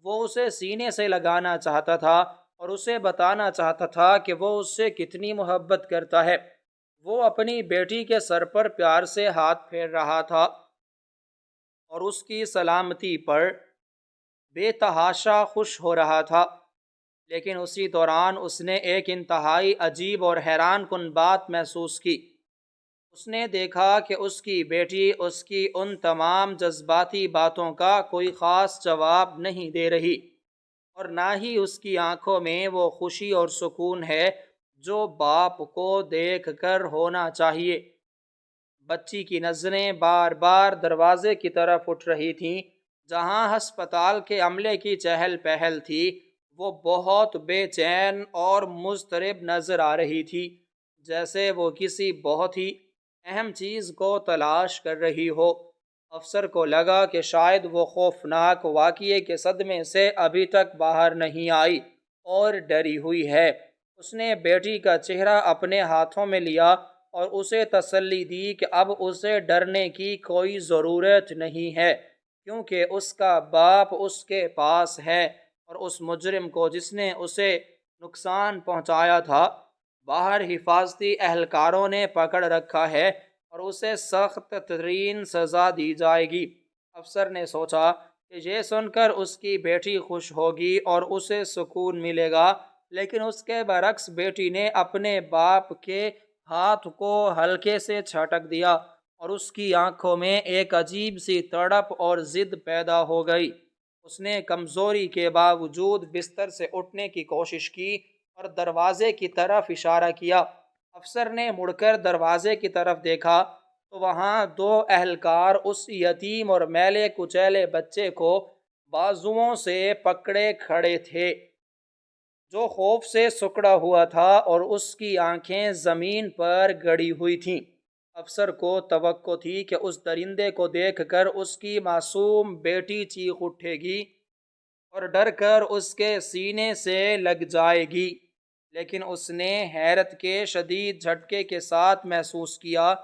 وہ اسے سینے سے لگانا چاہتا تھا اور اسے بتانا چاہتا تھا کہ وہ اس سے کتنی محبت کرتا ہے۔ وہ اپنی بیٹی کے سر پر پیار سے ہاتھ پھیر رہا تھا اور اس کی سلامتی پر بے تحاشا خوش ہو رہا تھا، لیکن اسی دوران اس نے ایک انتہائی عجیب اور حیران کن بات محسوس کی۔ اس نے دیکھا کہ اس کی بیٹی اس کی ان تمام جذباتی باتوں کا کوئی خاص جواب نہیں دے رہی، اور نہ ہی اس کی آنکھوں میں وہ خوشی اور سکون ہے جو باپ کو دیکھ کر ہونا چاہیے۔ بچی کی نظریں بار بار دروازے کی طرف اٹھ رہی تھیں، جہاں ہسپتال کے عملے کی چہل پہل تھی۔ وہ بہت بے چین اور مضطرب نظر آ رہی تھی، جیسے وہ کسی بہت ہی اہم چیز کو تلاش کر رہی ہو۔ افسر کو لگا کہ شاید وہ خوفناک واقعے کے صدمے سے ابھی تک باہر نہیں آئی اور ڈری ہوئی ہے۔ اس نے بیٹی کا چہرہ اپنے ہاتھوں میں لیا اور اسے تسلی دی کہ اب اسے ڈرنے کی کوئی ضرورت نہیں ہے، کیونکہ اس کا باپ اس کے پاس ہے، اور اس مجرم کو جس نے اسے نقصان پہنچایا تھا باہر حفاظتی اہلکاروں نے پکڑ رکھا ہے اور اسے سخت ترین سزا دی جائے گی۔ افسر نے سوچا کہ یہ سن کر اس کی بیٹی خوش ہوگی اور اسے سکون ملے گا، لیکن اس کے برعکس بیٹی نے اپنے باپ کے ہاتھ کو ہلکے سے جھٹک دیا اور اس کی آنکھوں میں ایک عجیب سی تڑپ اور ضد پیدا ہو گئی۔ اس نے کمزوری کے باوجود بستر سے اٹھنے کی کوشش کی اور دروازے کی طرف اشارہ کیا۔ افسر نے مڑ کر دروازے کی طرف دیکھا تو وہاں دو اہلکار اس یتیم اور میلے کچیلے بچے کو بازوؤں سے پکڑے کھڑے تھے۔ جو خوف سے سکڑا ہوا تھا اور اس کی آنکھیں زمین پر گڑی ہوئی تھیں۔ افسر کو توقع تھی کہ اس درندے کو دیکھ کر اس کی معصوم بیٹی چیخ اٹھے گی اور ڈر کر اس کے سینے سے لگ جائے گی، لیکن اس نے حیرت کے شدید جھٹکے کے ساتھ محسوس کیا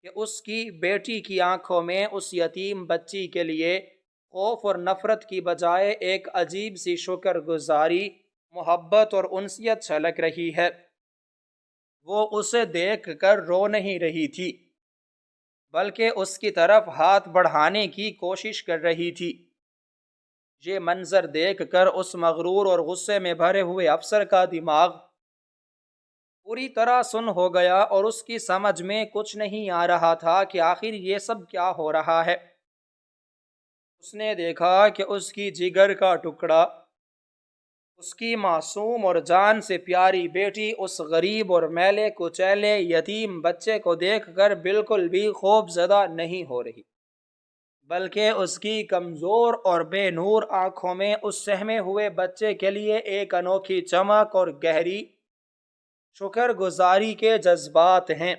کہ اس کی بیٹی کی آنکھوں میں اس یتیم بچی کے لیے خوف اور نفرت کی بجائے ایک عجیب سی شکر گزاری، محبت اور انسیت چھلک رہی ہے۔ وہ اسے دیکھ کر رو نہیں رہی تھی، بلکہ اس کی طرف ہاتھ بڑھانے کی کوشش کر رہی تھی۔ یہ منظر دیکھ کر اس مغرور اور غصے میں بھرے ہوئے افسر کا دماغ پوری طرح سن ہو گیا اور اس کی سمجھ میں کچھ نہیں آ رہا تھا کہ آخر یہ سب کیا ہو رہا ہے۔ اس نے دیکھا کہ اس کی جگر کا ٹکڑا، اس کی معصوم اور جان سے پیاری بیٹی اس غریب اور میلے کچیلے یتیم بچے کو دیکھ کر بالکل بھی خوف زدہ نہیں ہو رہی، بلکہ اس کی کمزور اور بے نور آنکھوں میں اس سہمے ہوئے بچے کے لیے ایک انوکھی چمک اور گہری شکر گزاری کے جذبات ہیں۔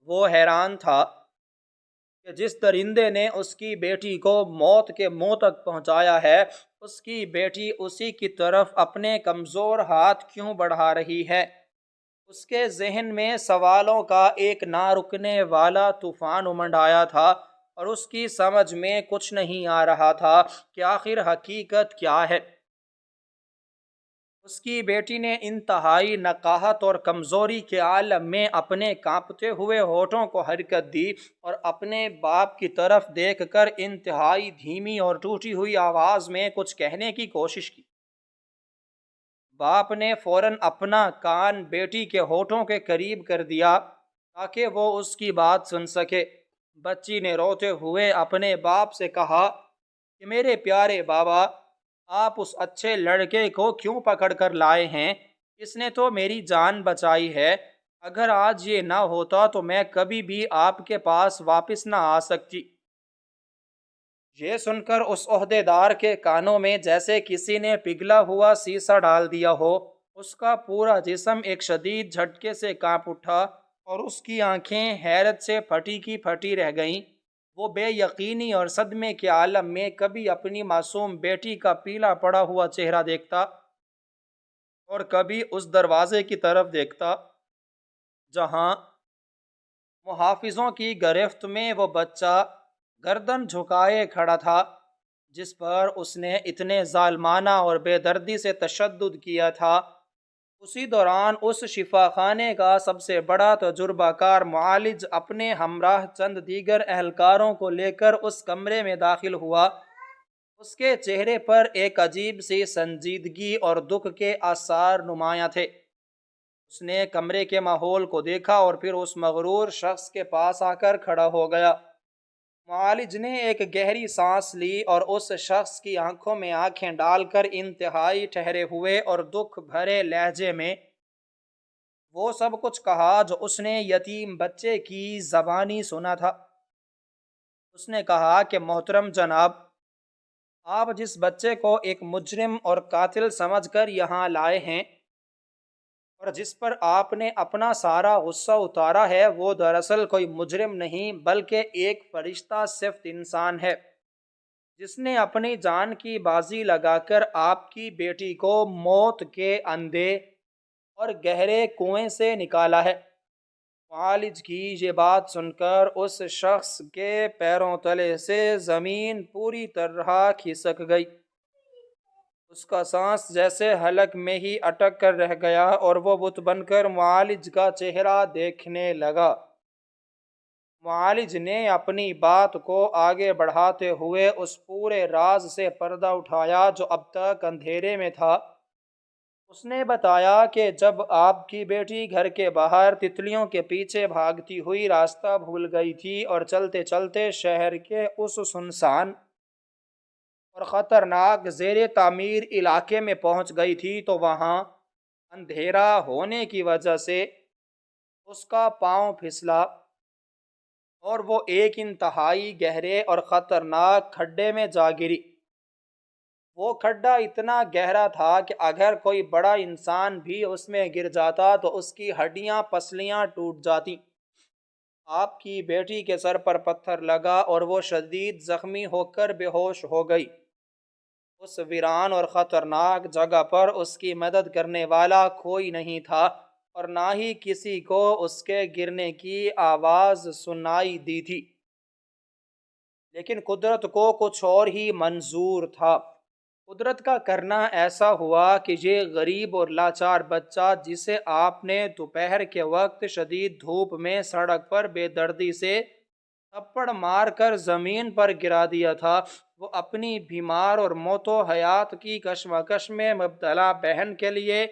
وہ حیران تھا کہ جس درندے نے اس کی بیٹی کو موت کے منہ تک پہنچایا ہے، اس کی بیٹی اسی کی طرف اپنے کمزور ہاتھ کیوں بڑھا رہی ہے؟ اس کے ذہن میں سوالوں کا ایک نہ رکنے والا طوفان امنڈ آیا تھا اور اس کی سمجھ میں کچھ نہیں آ رہا تھا کہ آخر حقیقت کیا ہے۔ اس کی بیٹی نے انتہائی نقاہت اور کمزوری کے عالم میں اپنے کانپتے ہوئے ہونٹوں کو حرکت دی اور اپنے باپ کی طرف دیکھ کر انتہائی دھیمی اور ٹوٹی ہوئی آواز میں کچھ کہنے کی کوشش کی۔ باپ نے فوراً اپنا کان بیٹی کے ہونٹوں کے قریب کر دیا تاکہ وہ اس کی بات سن سکے۔ بچی نے روتے ہوئے اپنے باپ سے کہا کہ میرے پیارے بابا، آپ اس اچھے لڑکے کو کیوں پکڑ کر لائے ہیں؟ اس نے تو میری جان بچائی ہے۔ اگر آج یہ نہ ہوتا تو میں کبھی بھی آپ کے پاس واپس نہ آ سکتی۔ یہ سن کر اس عہدے دار کے کانوں میں جیسے کسی نے پگھلا ہوا سیسا ڈال دیا ہو۔ اس کا پورا جسم ایک شدید جھٹکے سے کانپ اٹھا اور اس کی آنکھیں حیرت سے پھٹی کی پھٹی رہ گئیں۔ وہ بے یقینی اور صدمے کے عالم میں کبھی اپنی معصوم بیٹی کا پیلا پڑا ہوا چہرہ دیکھتا اور کبھی اس دروازے کی طرف دیکھتا جہاں محافظوں کی گرفت میں وہ بچہ گردن جھکائے کھڑا تھا، جس پر اس نے اتنے ظالمانہ اور بے دردی سے تشدد کیا تھا۔ اسی دوران اس شفا خانے کا سب سے بڑا تجربہ کار معالج اپنے ہمراہ چند دیگر اہلکاروں کو لے کر اس کمرے میں داخل ہوا۔ اس کے چہرے پر ایک عجیب سی سنجیدگی اور دکھ کے آثار نمایاں تھے۔ اس نے کمرے کے ماحول کو دیکھا اور پھر اس مغرور شخص کے پاس آ کر کھڑا ہو گیا۔ معالج نے ایک گہری سانس لی اور اس شخص کی آنکھوں میں آنکھیں ڈال کر انتہائی ٹھہرے ہوئے اور دکھ بھرے لہجے میں وہ سب کچھ کہا جو اس نے یتیم بچے کی زبانی سنا تھا۔ اس نے کہا کہ محترم جناب، آپ جس بچے کو ایک مجرم اور قاتل سمجھ کر یہاں لائے ہیں اور جس پر آپ نے اپنا سارا غصہ اتارا ہے، وہ دراصل کوئی مجرم نہیں بلکہ ایک فرشتہ صفت انسان ہے، جس نے اپنی جان کی بازی لگا کر آپ کی بیٹی کو موت کے اندھے اور گہرے کنویں سے نکالا ہے۔ معالج کی یہ بات سن کر اس شخص کے پیروں تلے سے زمین پوری طرح کھسک گئی۔ اس کا سانس جیسے حلق میں ہی اٹک کر رہ گیا اور وہ بت بن کر معالج کا چہرہ دیکھنے لگا۔ معالج نے اپنی بات کو آگے بڑھاتے ہوئے اس پورے راز سے پردہ اٹھایا جو اب تک اندھیرے میں تھا۔ اس نے بتایا کہ جب آپ کی بیٹی گھر کے باہر تتلیوں کے پیچھے بھاگتی ہوئی راستہ بھول گئی تھی اور چلتے چلتے شہر کے اس سنسان اور خطرناک زیر تعمیر علاقے میں پہنچ گئی تھی تو وہاں اندھیرا ہونے کی وجہ سے اس کا پاؤں پھسلا اور وہ ایک انتہائی گہرے اور خطرناک کھڈے میں جا گری۔ وہ کھڈا اتنا گہرا تھا کہ اگر کوئی بڑا انسان بھی اس میں گر جاتا تو اس کی ہڈیاں پسلیاں ٹوٹ جاتی۔ آپ کی بیٹی کے سر پر پتھر لگا اور وہ شدید زخمی ہو کر بے ہوش ہو گئی۔ اس ویران اور خطرناک جگہ پر اس کی مدد کرنے والا کوئی نہیں تھا، اور نہ ہی کسی کو اس کے گرنے کی آواز سنائی دی تھی۔ لیکن قدرت کو کچھ اور ہی منظور تھا۔ قدرت کا کرنا ایسا ہوا کہ یہ غریب اور لاچار بچہ، جسے آپ نے دوپہر کے وقت شدید دھوپ میں سڑک پر بے دردی سے تھپڑ مار کر زمین پر گرا دیا تھا، وہ اپنی بیمار اور موت و حیات کی کشمکش میں مبتلا بہن کے لیے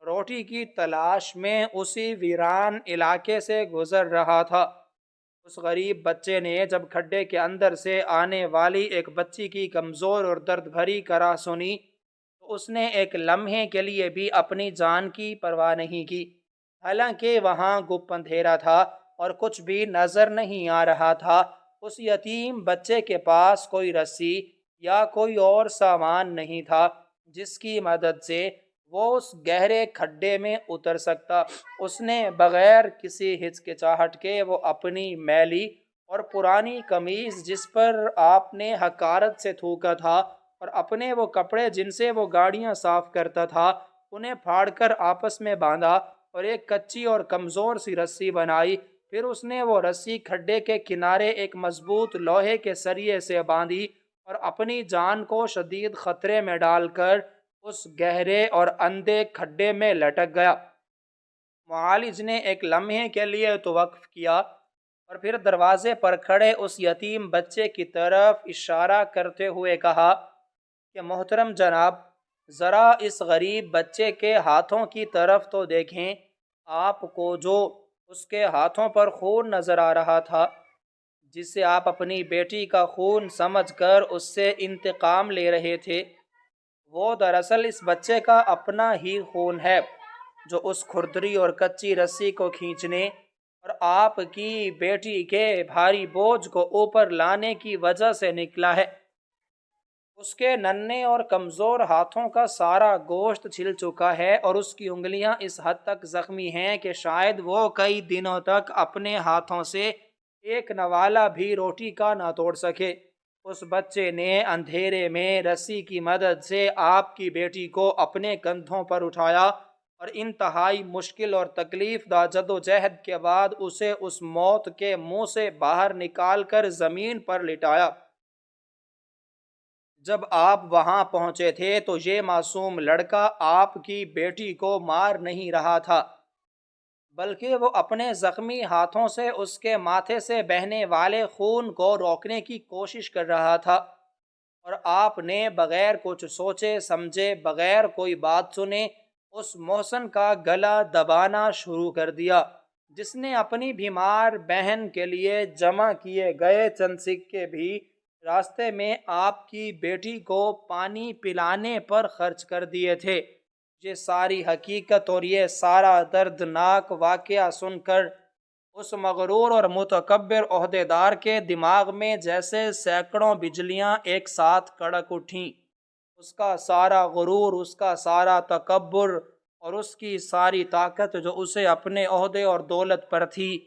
روٹی کی تلاش میں اسی ویران علاقے سے گزر رہا تھا۔ اس غریب بچے نے جب کھڈے کے اندر سے آنے والی ایک بچی کی کمزور اور درد بھری کرا سنی تو اس نے ایک لمحے کے لیے بھی اپنی جان کی پرواہ نہیں کی۔ حالانکہ وہاں گپ اندھیرا تھا اور کچھ بھی نظر نہیں آ رہا تھا، اس یتیم بچے کے پاس کوئی رسی یا کوئی اور سامان نہیں تھا جس کی مدد سے وہ اس گہرے کھڈے میں اتر سکتا۔ اس نے بغیر کسی ہچکچاہٹ کے وہ اپنی میلی اور پرانی قمیض، جس پر آپ نے حقارت سے تھوکا تھا، اور اپنے وہ کپڑے جن سے وہ گاڑیاں صاف کرتا تھا، انہیں پھاڑ کر آپس میں باندھا اور ایک کچی اور کمزور سی رسی بنائی۔ پھر اس نے وہ رسی کھڈے کے کنارے ایک مضبوط لوہے کے سریے سے باندھی اور اپنی جان کو شدید خطرے میں ڈال کر اس گہرے اور اندھے کھڈے میں لٹک گیا۔ معالج نے ایک لمحے کے لیے توقف کیا اور پھر دروازے پر کھڑے اس یتیم بچے کی طرف اشارہ کرتے ہوئے کہا کہ محترم جناب، ذرا اس غریب بچے کے ہاتھوں کی طرف تو دیکھیں۔ آپ کو جو اس کے ہاتھوں پر خون نظر آ رہا تھا، جسے آپ اپنی بیٹی کا خون سمجھ کر اس سے انتقام لے رہے تھے، وہ دراصل اس بچے کا اپنا ہی خون ہے، جو اس کھردری اور کچی رسی کو کھینچنے اور آپ کی بیٹی کے بھاری بوجھ کو اوپر لانے کی وجہ سے نکلا ہے۔ اس کے ننھے اور کمزور ہاتھوں کا سارا گوشت چھل چکا ہے اور اس کی انگلیاں اس حد تک زخمی ہیں کہ شاید وہ کئی دنوں تک اپنے ہاتھوں سے ایک نوالا بھی روٹی کا نہ توڑ سکے۔ اس بچے نے اندھیرے میں رسی کی مدد سے آپ کی بیٹی کو اپنے کندھوں پر اٹھایا اور انتہائی مشکل اور تکلیف دہ جدوجہد کے بعد اسے اس موت کے منہ سے باہر نکال کر زمین پر لٹایا۔ جب آپ وہاں پہنچے تھے تو یہ معصوم لڑکا آپ کی بیٹی کو مار نہیں رہا تھا، بلکہ وہ اپنے زخمی ہاتھوں سے اس کے ماتھے سے بہنے والے خون کو روکنے کی کوشش کر رہا تھا، اور آپ نے بغیر کچھ سوچے سمجھے، بغیر کوئی بات سنے، اس محسن کا گلا دبانا شروع کر دیا، جس نے اپنی بیمار بہن کے لیے جمع کیے گئے چند سکے بھی راستے میں آپ کی بیٹی کو پانی پلانے پر خرچ کر دیے تھے۔ یہ ساری حقیقت اور یہ سارا دردناک واقعہ سن کر اس مغرور اور متکبر عہدیدار کے دماغ میں جیسے سینکڑوں بجلیاں ایک ساتھ کڑک اٹھیں۔ اس کا سارا غرور، اس کا سارا تکبر اور اس کی ساری طاقت جو اسے اپنے عہدے اور دولت پر تھی،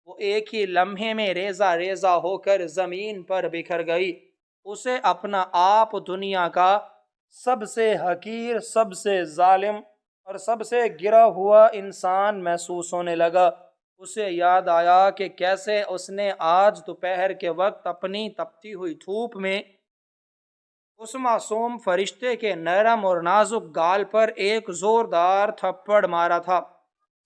وہ ایک ہی لمحے میں ریزہ ریزہ ہو کر زمین پر بکھر گئی۔ اسے اپنا آپ دنیا کا سب سے حقیر، سب سے ظالم اور سب سے گرا ہوا انسان محسوس ہونے لگا۔ اسے یاد آیا کہ کیسے اس نے آج دوپہر کے وقت اپنی تپتی ہوئی دھوپ میں اس معصوم فرشتے کے نرم اور نازک گال پر ایک زوردار تھپڑ مارا تھا،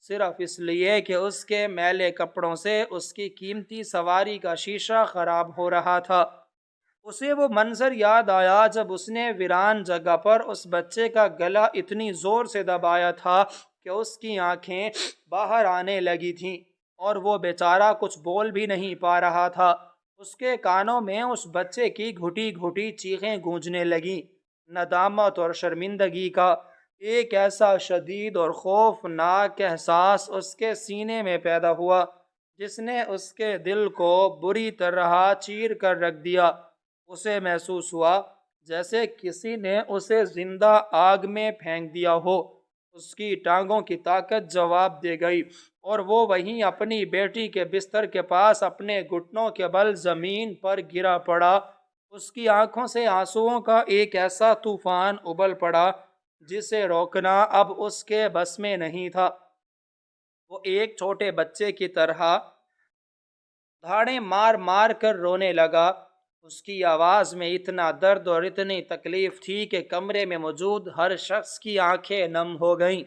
صرف اس لیے کہ اس کے میلے کپڑوں سے اس کی قیمتی سواری کا شیشہ خراب ہو رہا تھا۔ اسے وہ منظر یاد آیا جب اس نے ویران جگہ پر اس بچے کا گلا اتنی زور سے دبایا تھا کہ اس کی آنکھیں باہر آنے لگی تھیں اور وہ بیچارہ کچھ بول بھی نہیں پا رہا تھا۔ اس کے کانوں میں اس بچے کی گھٹی گھٹی چیخیں گونجنے لگیں، ندامت اور شرمندگی کا ایک ایسا شدید اور خوفناک احساس اس کے سینے میں پیدا ہوا جس نے اس کے دل کو بری طرح چیر کر رکھ دیا۔ اسے محسوس ہوا جیسے کسی نے اسے زندہ آگ میں پھینک دیا ہو۔ اس کی ٹانگوں کی طاقت جواب دے گئی اور وہ وہیں اپنی بیٹی کے بستر کے پاس اپنے گھٹنوں کے بل زمین پر گرا پڑا۔ اس کی آنکھوں سے آنسوؤں کا ایک ایسا طوفان ابل پڑا جسے روکنا اب اس کے بس میں نہیں تھا۔ وہ ایک چھوٹے بچے کی طرح دھاڑیں مار مار کر رونے لگا۔ اس کی آواز میں اتنا درد اور اتنی تکلیف تھی کہ کمرے میں موجود ہر شخص کی آنکھیں نم ہو گئیں۔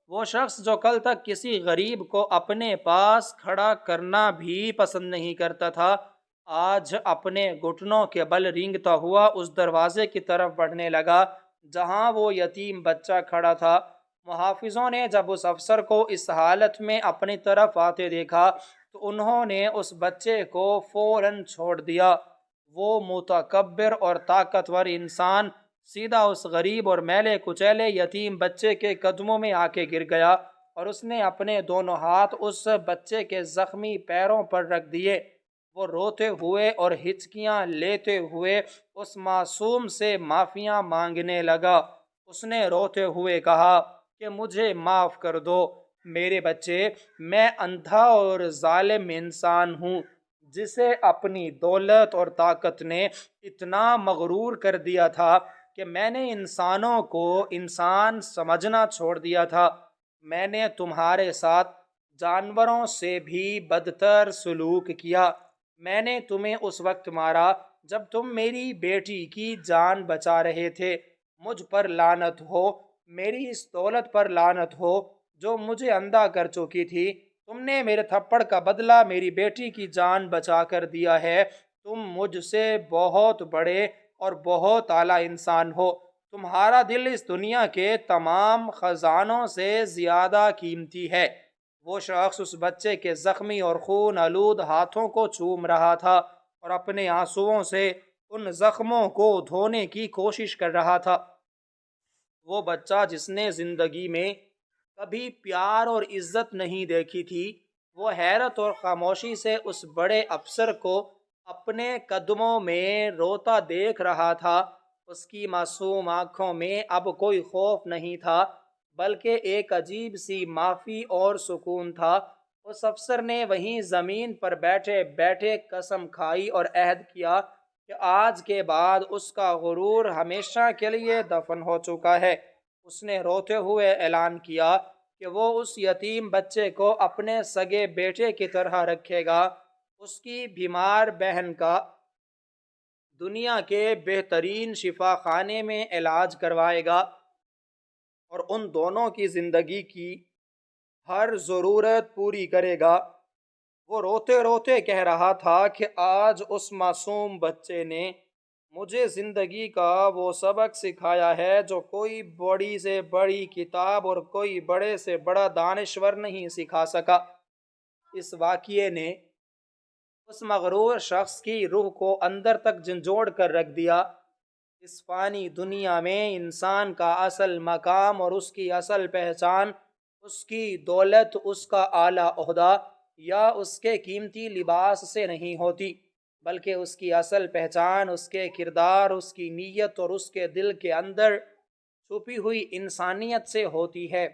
وہ شخص جو کل تک کسی غریب کو اپنے پاس کھڑا کرنا بھی پسند نہیں کرتا تھا، آج اپنے گھٹنوں کے بل رینگتا ہوا اس دروازے کی طرف بڑھنے لگا جہاں وہ یتیم بچہ کھڑا تھا۔ محافظوں نے جب اس افسر کو اس حالت میں اپنی طرف آتے دیکھا تو انہوں نے اس بچے کو فوراً چھوڑ دیا۔ وہ متکبر اور طاقتور انسان سیدھا اس غریب اور میلے کچیلے یتیم بچے کے قدموں میں آ کے گر گیا اور اس نے اپنے دونوں ہاتھ اس بچے کے زخمی پیروں پر رکھ دیے۔ وہ روتے ہوئے اور ہچکیاں لیتے ہوئے اس معصوم سے معافیاں مانگنے لگا۔ اس نے روتے ہوئے کہا کہ مجھے معاف کر دو میرے بچے، میں اندھا اور ظالم انسان ہوں جسے اپنی دولت اور طاقت نے اتنا مغرور کر دیا تھا کہ میں نے انسانوں کو انسان سمجھنا چھوڑ دیا تھا۔ میں نے تمہارے ساتھ جانوروں سے بھی بدتر سلوک کیا۔ میں نے تمہیں اس وقت مارا جب تم میری بیٹی کی جان بچا رہے تھے۔ مجھ پر لعنت ہو، میری اس دولت پر لعنت ہو جو مجھے اندھا کر چکی تھی۔ تم نے میرے تھپڑ کا بدلہ میری بیٹی کی جان بچا کر دیا ہے۔ تم مجھ سے بہت بڑے اور بہت اعلیٰ انسان ہو۔ تمہارا دل اس دنیا کے تمام خزانوں سے زیادہ قیمتی ہے۔ وہ شخص اس بچے کے زخمی اور خون آلود ہاتھوں کو چوم رہا تھا اور اپنے آنسوؤں سے ان زخموں کو دھونے کی کوشش کر رہا تھا۔ وہ بچہ جس نے زندگی میں کبھی پیار اور عزت نہیں دیکھی تھی، وہ حیرت اور خاموشی سے اس بڑے افسر کو اپنے قدموں میں روتا دیکھ رہا تھا۔ اس کی معصوم آنکھوں میں اب کوئی خوف نہیں تھا بلکہ ایک عجیب سی معافی اور سکون تھا۔ اس افسر نے وہیں زمین پر بیٹھے بیٹھے قسم کھائی اور عہد کیا کہ آج کے بعد اس کا غرور ہمیشہ کے لیے دفن ہو چکا ہے۔ اس نے روتے ہوئے اعلان کیا کہ وہ اس یتیم بچے کو اپنے سگے بیٹے کی طرح رکھے گا، اس کی بیمار بہن کا دنیا کے بہترین شفا خانے میں علاج کروائے گا اور ان دونوں کی زندگی کی ہر ضرورت پوری کرے گا۔ وہ روتے روتے کہہ رہا تھا کہ آج اس معصوم بچے نے مجھے زندگی کا وہ سبق سکھایا ہے جو کوئی بڑی سے بڑی کتاب اور کوئی بڑے سے بڑا دانشور نہیں سکھا سکا۔ اس واقعے نے اس مغرور شخص کی روح کو اندر تک جھنجھوڑ کر رکھ دیا۔ اس فانی دنیا میں انسان کا اصل مقام اور اس کی اصل پہچان اس کی دولت، اس کا اعلیٰ عہدہ یا اس کے قیمتی لباس سے نہیں ہوتی، بلکہ اس کی اصل پہچان اس کے کردار، اس کی نیت اور اس کے دل کے اندر چھپی ہوئی انسانیت سے ہوتی ہے۔